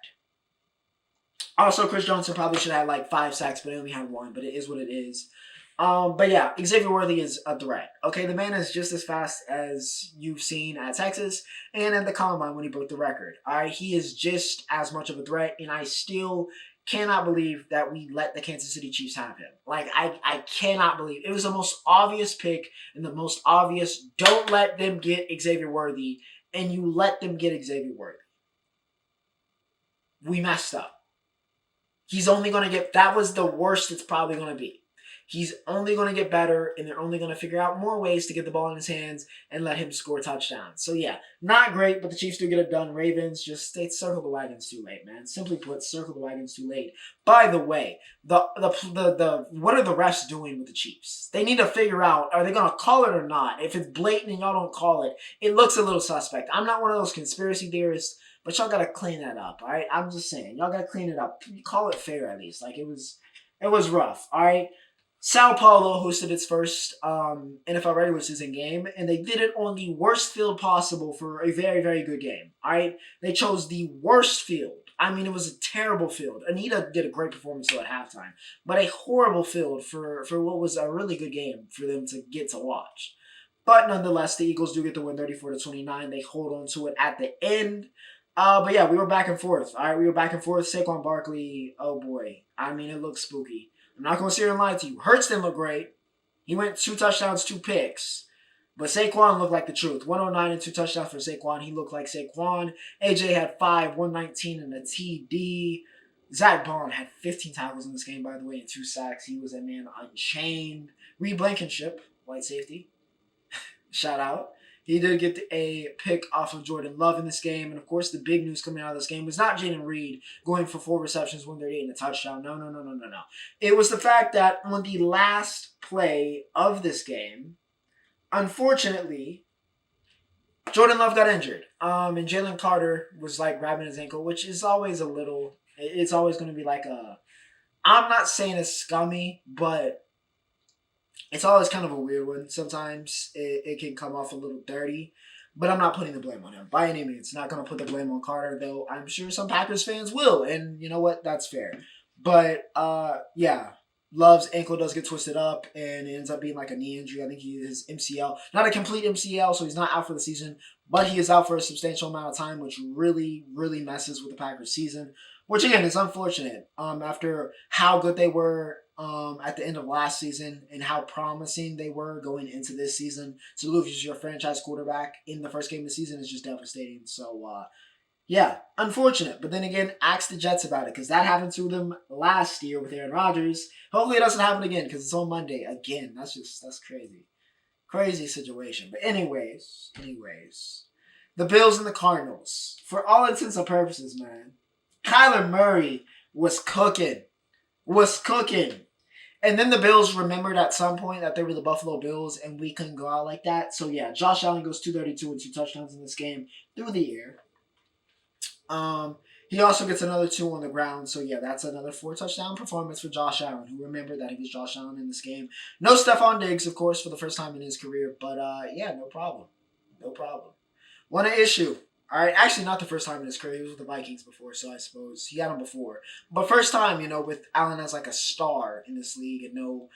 Also, Chris Johnson probably should have had like 5 sacks, but he only had 1, but it is what it is. But yeah, Xavier Worthy is a threat. Okay, the man is just as fast as you've seen at Texas and at the Combine when he broke the record. All right, he is just as much of a threat, and I still cannot believe that we let the Kansas City Chiefs have him. Like, I cannot believe. It was the most obvious pick and the most obvious, don't let them get Xavier Worthy, and you let them get Xavier Worthy. We messed up. He's only going to get, that was the worst it's probably going to be. He's only going to get better, and they're only going to figure out more ways to get the ball in his hands and let him score touchdowns. So yeah, not great, but the Chiefs do get it done. Ravens just, they circle the wagons too late, man. Simply put, circle the wagons too late. By the way, the what are the refs doing with the Chiefs? They need to figure out, are they going to call it or not? If it's blatant and y'all don't call it, it looks a little suspect. I'm not one of those conspiracy theorists, but y'all got to clean that up, all right? I'm just saying, y'all got to clean it up. Call it fair at least. Like, it was rough, all right? Sao Paulo hosted its first NFL regular season game, and they did it on the worst field possible for a very, very good game. All right, they chose the worst field. I mean, it was a terrible field. Anita did a great performance though at halftime, but a horrible field for what was a really good game for them to get to watch. But nonetheless, the Eagles do get the win 34-29. They hold on to it at the end. But yeah, we were back and forth. All right, we were back and forth. Saquon Barkley, oh boy. I mean, it looked spooky. I'm not going to sit here and lie to you. Hurts didn't look great. He went 2 touchdowns, 2 picks. But Saquon looked like the truth. 109 and 2 touchdowns for Saquon. He looked like Saquon. AJ had 5, 119 and a TD. Zach Bond had 15 tackles in this game, by the way, and 2 sacks. He was a man unchained. Reed Blankenship, white safety, shout out. He did get a pick off of Jordan Love in this game. And, of course, the big news coming out of this game was not Jaden Reed going for 4 receptions, 138 and a touchdown. No. It was the fact that on the last play of this game, unfortunately, Jordan Love got injured. And Jalen Carter was, grabbing his ankle, which is always a little... It's always going to be I'm not saying it's scummy, but it's always kind of a weird one. Sometimes it can come off a little dirty, but I'm not putting the blame on him by any means. Not going to put the blame on Carter, though I'm sure some Packers fans will, and you know what? That's fair. But, yeah, Love's ankle does get twisted up, and it ends up being a knee injury. I think he is MCL. Not a complete MCL, so he's not out for the season, but he is out for a substantial amount of time, which really, really messes with the Packers season. Which, again, is unfortunate after how good they were at the end of last season and how promising they were going into this season. To lose your franchise quarterback in the first game of the season is just devastating. So, yeah, unfortunate. But then again, ask the Jets about it because that happened to them last year with Aaron Rodgers. Hopefully it doesn't happen again because it's on Monday. Again, that's crazy. Crazy situation. But anyways, the Bills and the Cardinals. For all intents and purposes, man, Kyler Murray was cooking. And then the Bills remembered at some point that they were the Buffalo Bills and we couldn't go out like that. So, yeah, Josh Allen goes 232 and 2 touchdowns in this game through the air. He also gets another 2 on the ground. So, yeah, that's another 4 touchdown performance for Josh Allen, who remembered that he was Josh Allen in this game. No Stephon Diggs, of course, for the first time in his career. But, yeah, no problem. One issue. All right, actually not the first time in his career. He was with the Vikings before, so I suppose he had him before. But first time, with Allen as a star in this league and no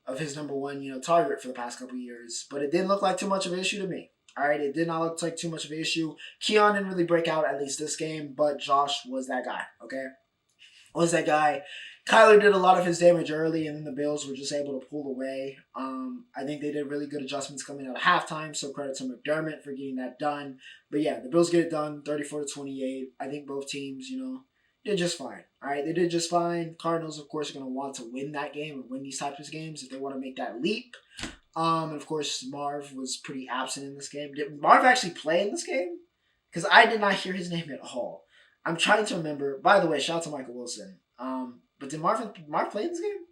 of his number one, target for the past couple of years. But it didn't look like too much of an issue to me. All right, it did not look like too much of an issue. Keon didn't really break out, at least this game, but Josh was that guy, okay? Was that guy. Kyler did a lot of his damage early, and then the Bills were just able to pull away. I think they did really good adjustments coming out of halftime, so credit to McDermott for getting that done. But yeah, the Bills get it done, 34-28. I think both teams, did just fine. All right, they did just fine. Cardinals, of course, are going to want to win that game and win these types of games if they want to make that leap. And of course, Marv was pretty absent in this game. Did Marv actually play in this game? Because I did not hear his name at all. I'm trying to remember. By the way, shout out to Michael Wilson. But did Marv play in this game?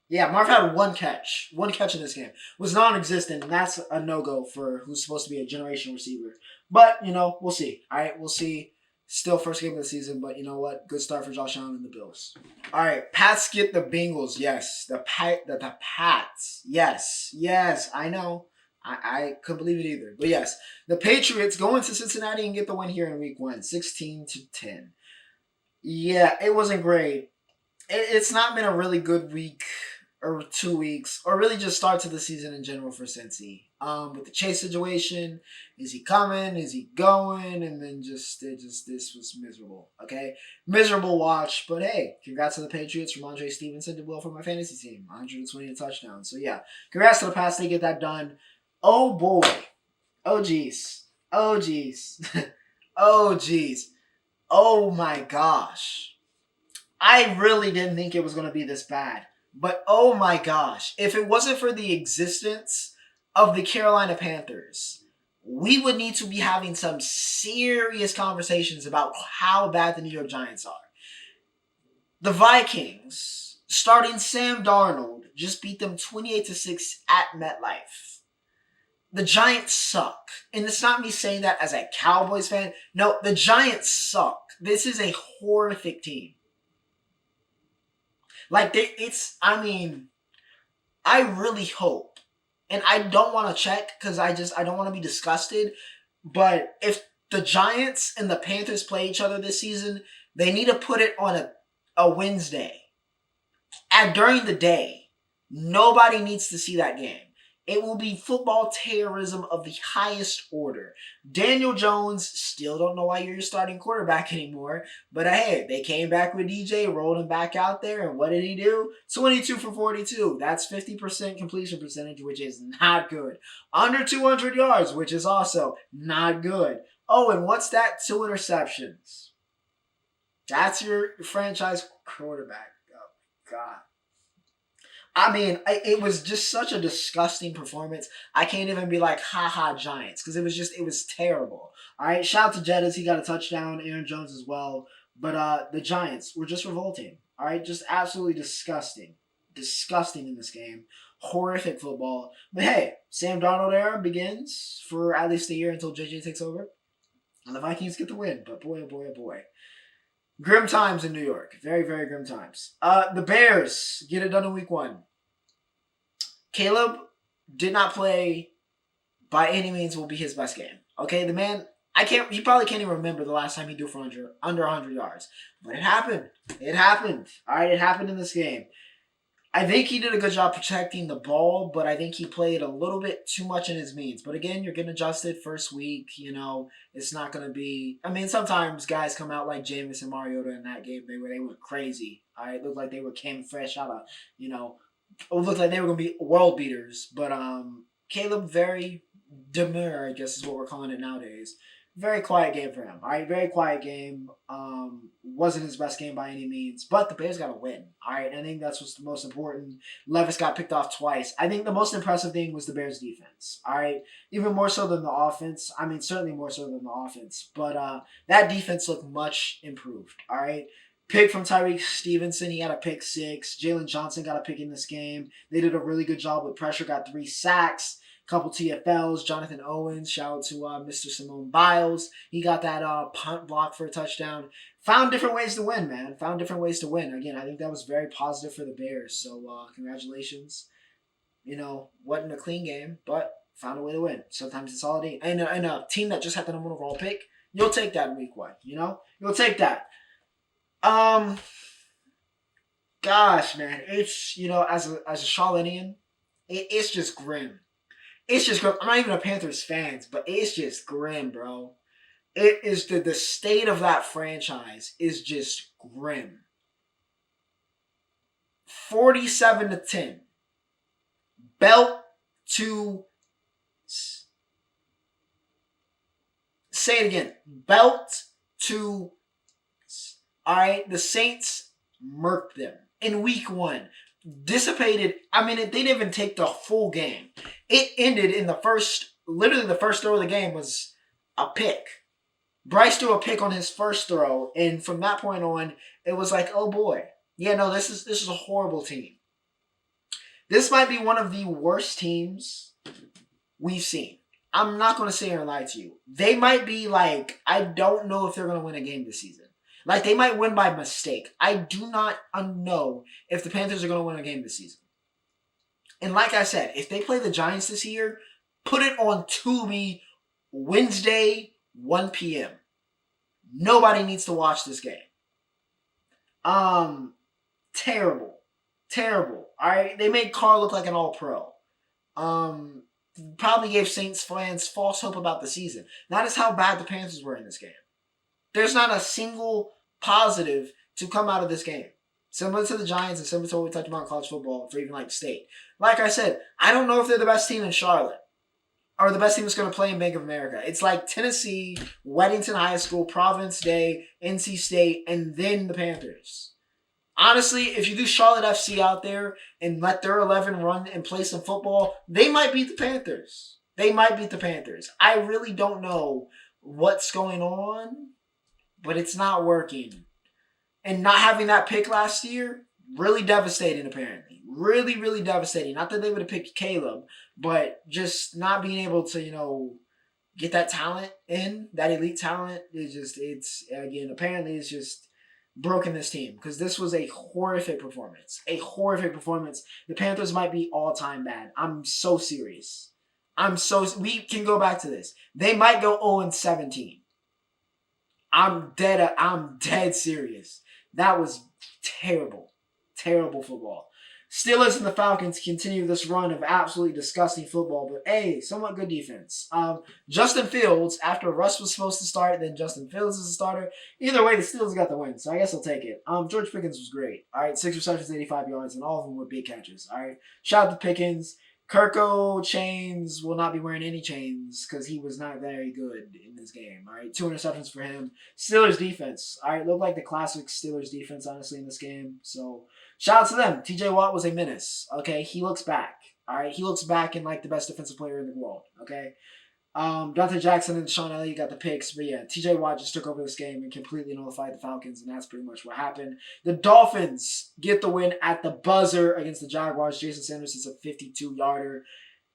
Yeah, Marv had 1 catch. 1 catch in this game. Was non-existent, and that's a no-go for who's supposed to be a generational receiver. But, we'll see. All right, we'll see. Still first game of the season, but you know what? Good start for Josh Allen and the Bills. All right, Pats get the Bengals. Yes, the Pats. Yes, I know. I couldn't believe it either. But yes, the Patriots go into Cincinnati and get the win here in week 1, 16-10. Yeah, it wasn't great. It's not been a really good week or 2 weeks, or really just start to the season in general for Cincy. With the Chase situation, is he coming? Is he going? And then this was miserable. Okay, miserable watch. But hey, congrats to the Patriots. Ramondre Stevenson did well for my fantasy team, 120 touchdowns. So yeah, congrats to the Pats. They get that done. Oh boy, oh geez, oh my gosh. I really didn't think it was going to be this bad. But oh my gosh, if it wasn't for the existence of the Carolina Panthers, we would need to be having some serious conversations about how bad the New York Giants are. The Vikings, starting Sam Darnold, just beat them 28-6 at MetLife. The Giants suck. And it's not me saying that as a Cowboys fan. No, the Giants suck. This is a horrific team. I really hope, and I don't want to check because I don't want to be disgusted, but if the Giants and the Panthers play each other this season, they need to put it on a Wednesday. And during the day, nobody needs to see that game. It will be football terrorism of the highest order. Daniel Jones, still don't know why you're your starting quarterback anymore. But hey, they came back with DJ, rolled him back out there, and what did he do? 22 for 42. That's 50% completion percentage, which is not good. Under 200 yards, which is also not good. Oh, and what's that? 2 interceptions. That's your franchise quarterback. Oh, God. I mean, it was just such a disgusting performance. I can't even be like, haha, Giants, because it was terrible. All right, shout out to Jettas. He got a touchdown. Aaron Jones as well. But the Giants were just revolting. All right, just absolutely disgusting. Disgusting in this game. Horrific football. But hey, Sam Darnold era begins for at least a year until JJ takes over. And the Vikings get the win. But boy, oh boy, oh boy. Grim times in New York. Very, very grim times. The Bears get it done in week 1. Caleb did not play by any means will be his best game. Okay, the man, he probably can't even remember the last time he threw for under 100 yards. But it happened. It happened. All right, it happened in this game. I think he did a good job protecting the ball, but I think he played a little bit too much in his means. But again, you're getting adjusted first week. It's not going to be. I mean, sometimes guys come out like Jameis and Mariota in that game. They went crazy. All right, it looked like they came fresh out of, it looked like they were going to be world beaters. But Caleb, very demure, I guess is what we're calling it nowadays. Very quiet game for him. All right, very quiet game. Wasn't his best game by any means, but the Bears got to win. All right, I think that's what's the most important. Levis got picked off twice. I think the most impressive thing was the Bears' defense. All right, even more so than the offense. I mean, certainly more so than the offense, but that defense looked much improved. All right. Pick from Tyreek Stevenson. He had a pick 6. Jalen Johnson got a pick in this game. They did a really good job with pressure. Got 3 sacks. Couple TFLs. Jonathan Owens. Shout out to Mr. Simone Biles. He got that punt block for a touchdown. Found different ways to win, man. Found different ways to win. Again, I think that was very positive for the Bears. So congratulations. Wasn't a clean game, but found a way to win. Sometimes it's all it is. And a team that just had the number 1 overall pick, you'll take that in week 1. You'll take that. Gosh, man, it's as a Charlottean, it's just grim. It's just grim. I'm not even a Panthers fan, but it's just grim, bro. It is the state of that franchise is just grim. 47-10. Belt to say it again. Belt to. All right, the Saints murked them in week 1. Dissipated. I mean, they didn't even take the full game. It ended in literally the first throw of the game was a pick. Bryce threw a pick on his first throw, and from that point on, it was like, oh boy. Yeah, no, this is a horrible team. This might be one of the worst teams we've seen. I'm not going to sit here and lie to you. They might be like, I don't know if they're going to win a game this season. Like, they might win by mistake. I do not know if the Panthers are going to win a game this season. And like I said, if they play the Giants this year, put it on Tubi Wednesday, 1 p.m. Nobody needs to watch this game. Terrible. Terrible. All right? They made Carr look like an all-pro. Probably gave Saints fans false hope about the season. That is how bad the Panthers were in this game. There's not a single positive to come out of this game. Similar to the Giants and similar to what we talked about in college football for even like state. Like I said, I don't know if they're the best team in Charlotte or the best team that's going to play in Bank of America. It's like Tennessee, Weddington High School, Providence Day, NC State, and then the Panthers. Honestly, if you do Charlotte FC out there and let their 11 run and play some football, they might beat the Panthers. They might beat the Panthers. I really don't know what's going on, but it's not working. And not having that pick last year, really devastating apparently. Really, really devastating. Not that they would have picked Caleb, but just not being able to, get that talent in, that elite talent, apparently it's just broken this team. Because this was a horrific performance. A horrific performance. The Panthers might be all-time bad. I'm so serious. We can go back to this. They might go 0-17. I'm dead serious. That was terrible. Terrible football. Steelers and the Falcons continue this run of absolutely disgusting football, but hey, somewhat good defense. Justin Fields, after Russ was supposed to start, then Justin Fields is a starter. Either way, the Steelers got the win, so I guess I'll take it. George Pickens was great. All right, 6 receptions, 85 yards, and all of them were big catches. All right, shout out to Pickens. Kirko chains will not be wearing any chains because he was not very good in this game. All right, 2 interceptions for him. Steelers defense. All right, looked like the classic Steelers defense, honestly, in this game. So shout out to them. TJ Watt was a menace. Okay, he looks back. All right, he looks back in like the best defensive player in the world. Okay, Dante Jackson and Sean Elliott got the picks, but yeah, TJ Watt just took over this game and completely nullified the Falcons, and that's pretty much what happened. The Dolphins get the win at the buzzer against the Jaguars. Jason Sanders is a 52-yarder.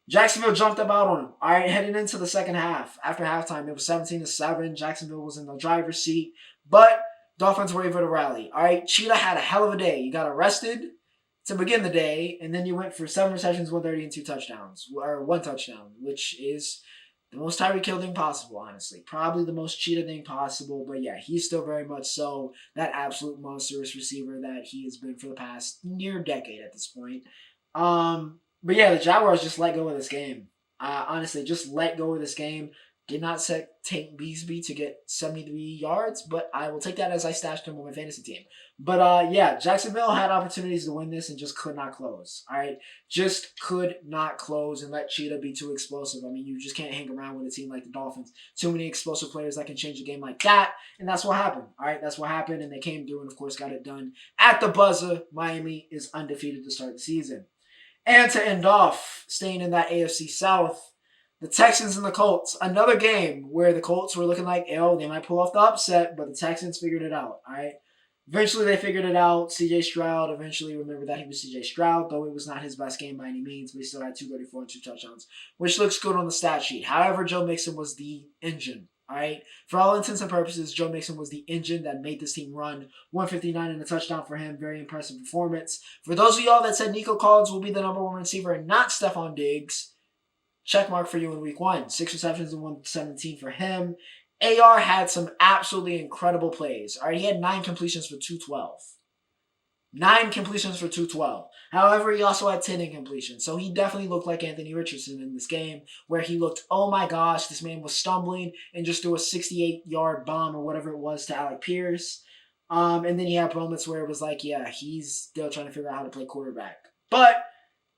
Jacksonville jumped about on him. All right, heading into the second half. After halftime, it was 17-7. Jacksonville was in the driver's seat, but Dolphins were able to rally. All right, Cheetah had a hell of a day. You got arrested to begin the day, and then you went for 7 receptions, 130, and 2 touchdowns, or 1 touchdown, which is the most Tyreek Hill thing possible, honestly. Probably the most Cheetah thing possible, but yeah, he's still very much so that absolute monstrous receiver that he has been for the past near decade at this point. But yeah, the Jaguars just let go of this game. Honestly, just let go of this game. Did not set Tank Beasby to get 73 yards, but I will take that as I stashed him on my fantasy team. But yeah, Jacksonville had opportunities to win this and just could not close. All right, just could not close and let Cheetah be too explosive. I mean, you just can't hang around with a team like the Dolphins. Too many explosive players that can change a game like that, and that's what happened. All right, that's what happened, and they came through and of course got it done at the buzzer. Miami is undefeated to start the season, and to end off, staying in that AFC South. The Texans and the Colts, another game where the Colts were looking like, they might pull off the upset, but the Texans figured it out, all right? Eventually, they figured it out. C.J. Stroud eventually remembered that he was C.J. Stroud, though it was not his best game by any means, but he still had 234 and 2 touchdowns, which looks good on the stat sheet. However, Joe Mixon was the engine, all right? For all intents and purposes, Joe Mixon was the engine that made this team run. 159 and a touchdown for him. Very impressive performance. For those of y'all that said Nico Collins will be the number 1 receiver and not Stephon Diggs, check mark for you in week 1. 6 receptions and 117 for him. AR had some absolutely incredible plays. All right, he had 9 completions for 212. 9 completions for 212. However, he also had 10 incompletions. So he definitely looked like Anthony Richardson in this game, where he looked, oh my gosh, this man was stumbling and just threw a 68-yard bomb or whatever it was to Alec Pierce. And then he had moments where it was like, yeah, he's still trying to figure out how to play quarterback. But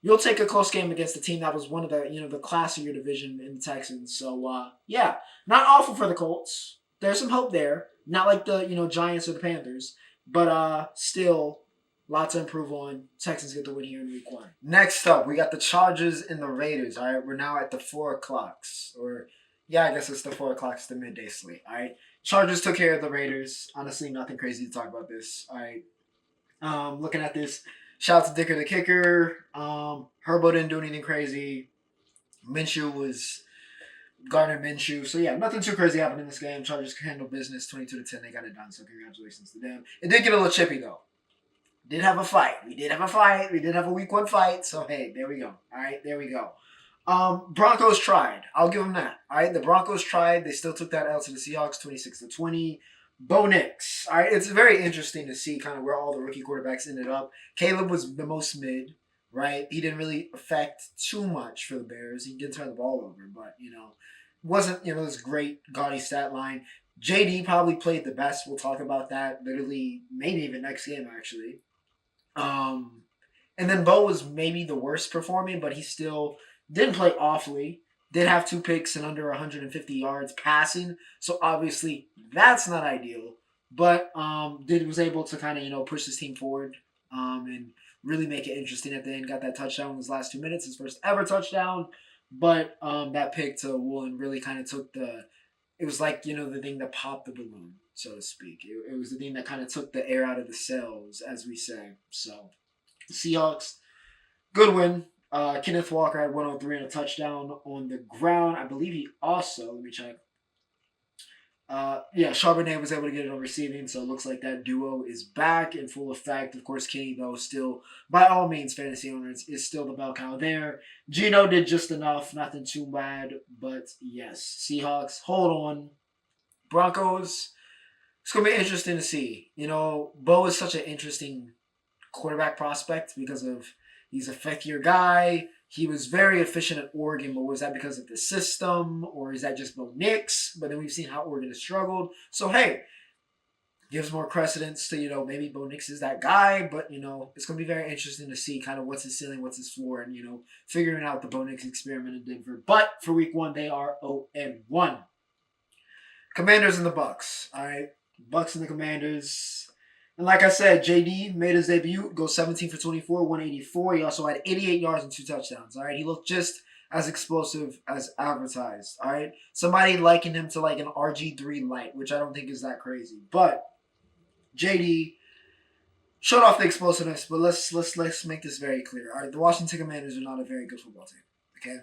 you'll take a close game against the team that was one of the, the class of your division in the Texans. So, yeah, not awful for the Colts. There's some hope there. Not like the, Giants or the Panthers. But still, lots to improve on. Texans get the win here in week 1. Next up, we got the Chargers and the Raiders. All right, we're now at the 4 o'clocks. Or, yeah, I guess it's the 4 o'clocks, the midday slate. All right, Chargers took care of the Raiders. Honestly, nothing crazy to talk about this. All right, looking at this. Shout out to Dicker the kicker. Herbo didn't do anything crazy. Minshew was Gardner Minshew. So yeah, nothing too crazy happened in this game. Chargers handled business 22-10. They got it done. So congratulations to them. It did get a little chippy though. We did have a fight. We did have a week 1 fight. So hey, there we go. All right, there we go. Broncos tried. I'll give them that. All right, the Broncos tried. They still took that L to the Seahawks, 26-20. Bo Nix. All right, it's very interesting to see kind of where all the rookie quarterbacks ended up. Caleb was the most mid, right? He didn't really affect too much for the Bears. He did turn the ball over, but, wasn't, this great gaudy stat line. JD probably played the best. We'll talk about that literally, maybe even next game, actually. And then Bo was maybe the worst performing, but he still didn't play awfully. Did have 2 picks and under 150 yards passing, so obviously that's not ideal. But was able to kind of push this team forward and really make it interesting at the end. Got that touchdown in his last 2 minutes, his first ever touchdown. But that pick to Woolen really kind of took it was like the thing that popped the balloon, so to speak. It was the thing that kind of took the air out of the sails, as we say. So Seahawks, good win. Kenneth Walker had 103 and a touchdown on the ground. I believe he also, let me check. Charbonnet was able to get it on receiving, so it looks like that duo is back in full effect. Of course, Kenny, though, still, by all means, fantasy owners, is still the bell cow there. Gino did just enough, nothing too bad, but yes, Seahawks, hold on. Broncos, it's going to be interesting to see. Bo is such an interesting quarterback prospect because of he's a fifth-year guy. He was very efficient at Oregon, but was that because of the system, or is that just Bo Nix? But then we've seen how Oregon has struggled. So, hey, gives more precedence to, maybe Bo Nix is that guy, but, it's going to be very interesting to see kind of what's his ceiling, what's his floor, and, figuring out the Bo Nix experiment in Denver. But for week 1, they are 0-1. Commanders and the Bucks. All right. Bucks and the Commanders. And like I said, JD made his debut, goes 17 for 24, 184. He also had 88 yards and 2 touchdowns. All right. He looked just as explosive as advertised. All right. Somebody likened him to like an RG3 light, which I don't think is that crazy. But JD showed off the explosiveness, but let's make this very clear. All right. The Washington Commanders are not a very good football team. Okay.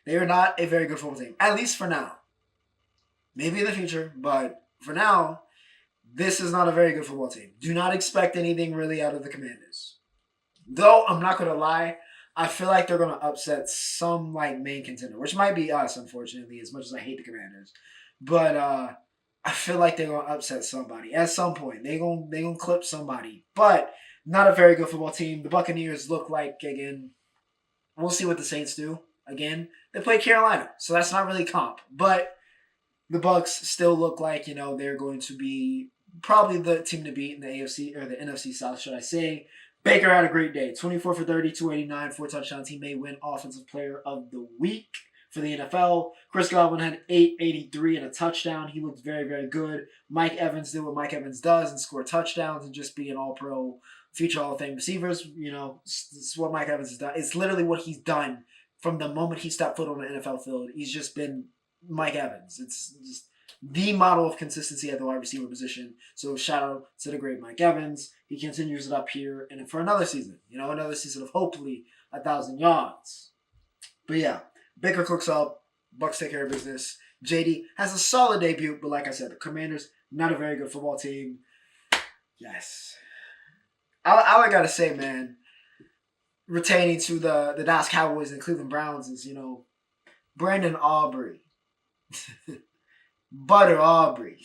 They are not a very good football team, at least for now. Maybe in the future, but for now, this is not a very good football team. Do not expect anything really out of the Commanders. Though, I'm not going to lie, I feel like they're going to upset some like main contender, which might be us, unfortunately, as much as I hate the Commanders. But I feel like they're going to upset somebody at some point. They're going to clip somebody. But not a very good football team. The Buccaneers look like, again, we'll see what the Saints do. Again, they play Carolina, so that's not really comp. But the Bucks still look like, they're going to be probably the team to beat in the AFC or the NFC South, should I say. Baker had a great day. 24 for 30, 289, 4 touchdowns. He may win Offensive Player of the Week for the NFL. Chris Godwin had 883 and a touchdown. He looked very, very good. Mike Evans did what Mike Evans does and score touchdowns and just be an all-pro, future Hall of Fame receivers. It's what Mike Evans has done. It's literally what he's done from the moment he stepped foot on the NFL field. He's just been Mike Evans. It's just the model of consistency at the wide receiver position. So shout out to the great Mike Evans. He continues it up here and for another season. Another season of hopefully 1,000 yards. But yeah, Baker cooks up. Bucks take care of business. JD has a solid debut, but like I said, the Commanders, not a very good football team. Yes. All I gotta say, man, retaining to the Dallas Cowboys and Cleveland Browns is, Brandon Aubrey. Butter Aubrey.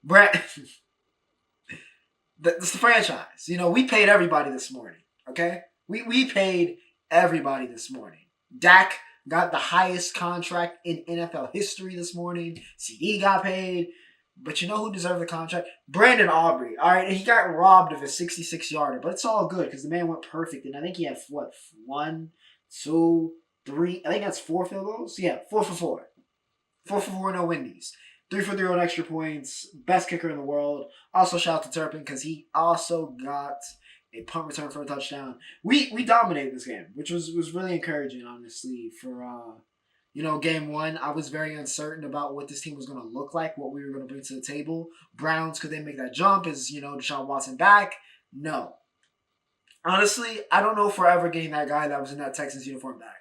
That's the franchise. We paid everybody this morning. Okay? We paid everybody this morning. Dak got the highest contract in NFL history this morning. CD got paid. But you know who deserved the contract? Brandon Aubrey. All right, and he got robbed of a 66-yarder, but it's all good because the man went perfect. And I think he had, 1, 2, 3. I think that's 4 field goals. Yeah, 4 for 4. 4 for 4, no Wendy's. 3 for 3 on extra points. Best kicker in the world. Also, shout out to Turpin because he also got a punt return for a touchdown. We dominated this game, which was really encouraging, honestly, for game 1. I was very uncertain about what this team was going to look like, what we were going to bring to the table. Browns, could they make that jump? Is, Deshaun Watson back? No. Honestly, I don't know if we're ever getting that guy that was in that Texans uniform back.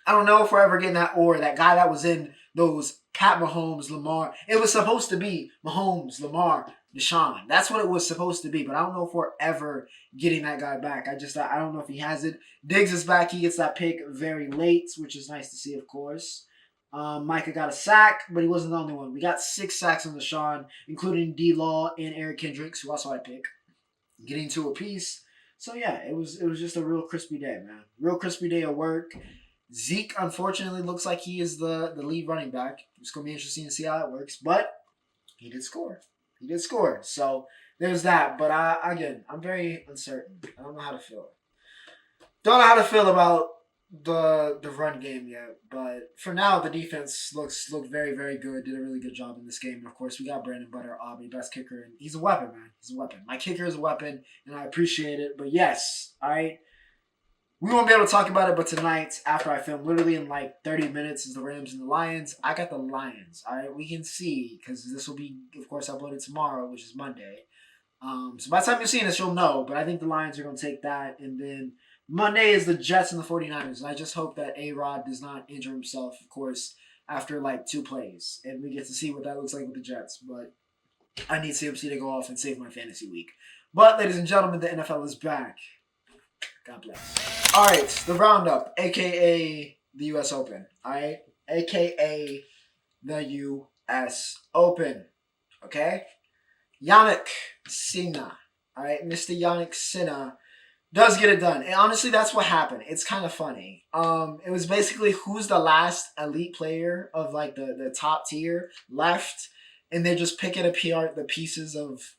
I don't know if we're ever getting that, or that guy that was in those Pat Mahomes, Lamar. It was supposed to be Mahomes, Lamar, Deshaun. That's what it was supposed to be, but I don't know if we're ever getting that guy back. I don't know if he has it. Diggs is back. He gets that pick very late, which is nice to see, of course. Micah got a sack, but he wasn't the only one. We got 6 sacks on Deshaun, including D-Law and Eric Kendricks, who also had a pick, getting 2 apiece. So yeah, it was just a real crispy day, man. Real crispy day of work. Zeke, unfortunately, looks like he is the lead running back. It's going to be interesting to see how it works. But he did score. So there's that. But I'm very uncertain. I don't know how to feel. Don't know how to feel about the run game yet. But for now, the defense looked very, very good. Did a really good job in this game. And, of course, we got Brandon Butter, Aubrey, best kicker. And he's a weapon, man. He's a weapon. My kicker is a weapon, and I appreciate it. But, yes, all right. We won't be able to talk about it, but tonight, after I film, literally in like 30 minutes, is the Rams and the Lions. I got the Lions. All right, we can see, because this will be, of course, uploaded tomorrow, which is Monday. So by the time you're seeing this, you'll know. But I think the Lions are going to take that. And then Monday is the Jets and the 49ers. And I just hope that A-Rod does not injure himself, of course, after like 2 plays. And we get to see what that looks like with the Jets. But I need CMC to go off and save my fantasy week. But, ladies and gentlemen, the NFL is back. God bless. All right, the Roundup, a.k.a. the U.S. Open. All right, a.k.a. the U.S. Open. Okay? Jannik Sinner. All right, Mr. Jannik Sinner does get it done. And honestly, that's what happened. It's kind of funny. It was basically who's the last elite player of like the top tier left. and they're just picking apart the pieces of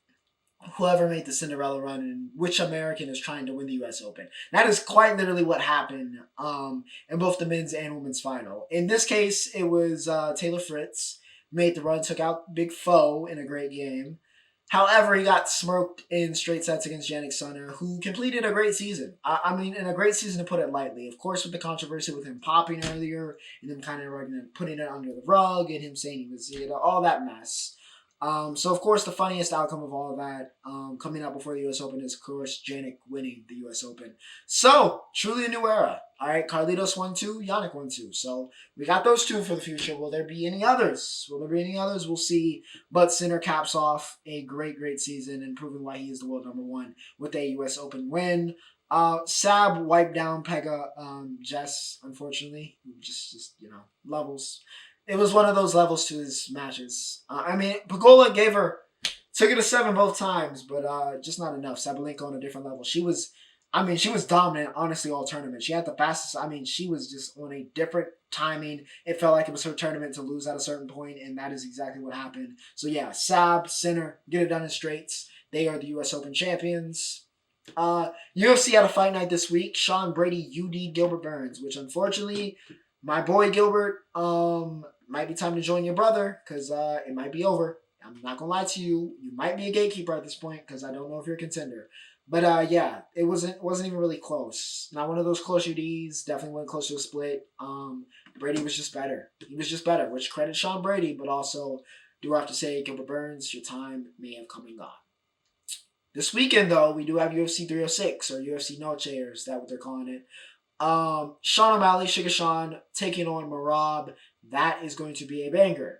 whoever made the Cinderella run and which American is trying to win the U.S. Open. That is quite literally what happened in both the men's and women's final. In this case, it was Taylor Fritz made the run, took out Big Foe in a great game. However, he got smoked in straight sets against Jannik Sinner, who completed a great season. I mean, in a great season to put it lightly. Of course, with the controversy with him popping earlier and them kind of putting it under the rug and him saying he was, all that mess. So, of course, the funniest outcome of all of that coming out before the U.S. Open is, of course, Jannik winning the U.S. Open. So, truly a new era. All right, Carlitos won 2, Jannik won 2. So, we got those 2 for the future. Will there be any others? We'll see. But Sinner caps off a great, great season and proving why he is the world number 1 with a U.S. Open win. Sab wiped down Pega Jess, unfortunately. Just levels. It was one of those levels to his matches. I mean, Pagola took it to 7 both times, but just not enough. Sabalenka on a different level. She was dominant, honestly, all tournament. She had the fastest. She was just on a different timing. It felt like it was her tournament to lose at a certain point, and that is exactly what happened. So, yeah, Sab, Sinner, get it done in straights. They are the U.S. Open champions. UFC had a fight night this week. Sean Brady, UD Gilbert Burns, which unfortunately, my boy Gilbert, might be time to join your brother because it might be over. I'm not gonna lie to you. You might be a gatekeeper at this point because I don't know if you're a contender. But yeah, it wasn't even really close. Not one of those close UDs. Definitely wasn't close to a split. Brady was just better. He was just better, which credits Sean Brady, but also do have to say, Gilbert Burns, your time may have come and gone. This weekend, though, we do have UFC 306 or UFC Noche, or is that what they're calling it? Sean O'Malley, Sugar Sean, taking on Marab. That is going to be a banger.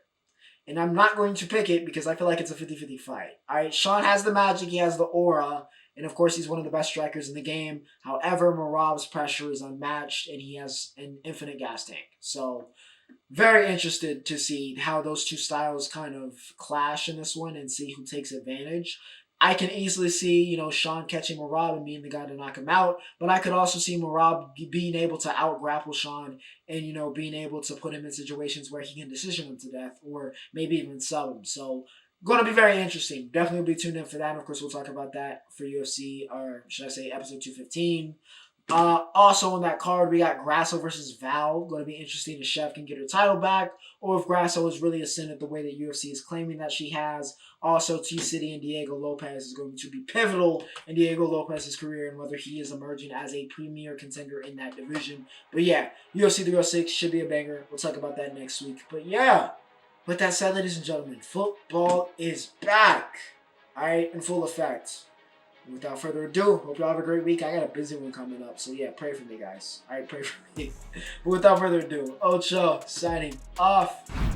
And I'm not going to pick it because I feel like it's a 50-50 fight. All right, Sean has the magic. He has the aura. And, of course, he's one of the best strikers in the game. However, Marab's pressure is unmatched, and he has an infinite gas tank. So, very interested to see how those two styles kind of clash in this one and see who takes advantage. I can easily see, Sean catching Marab and being the guy to knock him out. But I could also see Marab being able to out-grapple Sean and, being able to put him in situations where he can decision him to death or maybe even sub him. So, going to be very interesting. Definitely will be tuned in for that. And of course, we'll talk about that for UFC, or should I say episode 215. Also on that card, we got Grasso versus Val. Going to be interesting if Chef can get her title back, or if Grasso is really ascended the way that UFC is claiming that she has. Also, T-City and Diego Lopez is going to be pivotal in Diego Lopez's career and whether he is emerging as a premier contender in that division. But yeah, UFC 306 should be a banger. We'll talk about that next week. But yeah, with that said, ladies and gentlemen, football is back. All right, in full effect. Without further ado, hope y'all have a great week. I got a busy one coming up, so yeah, pray for me, guys. All right, pray for me. But without further ado, Ocho signing off.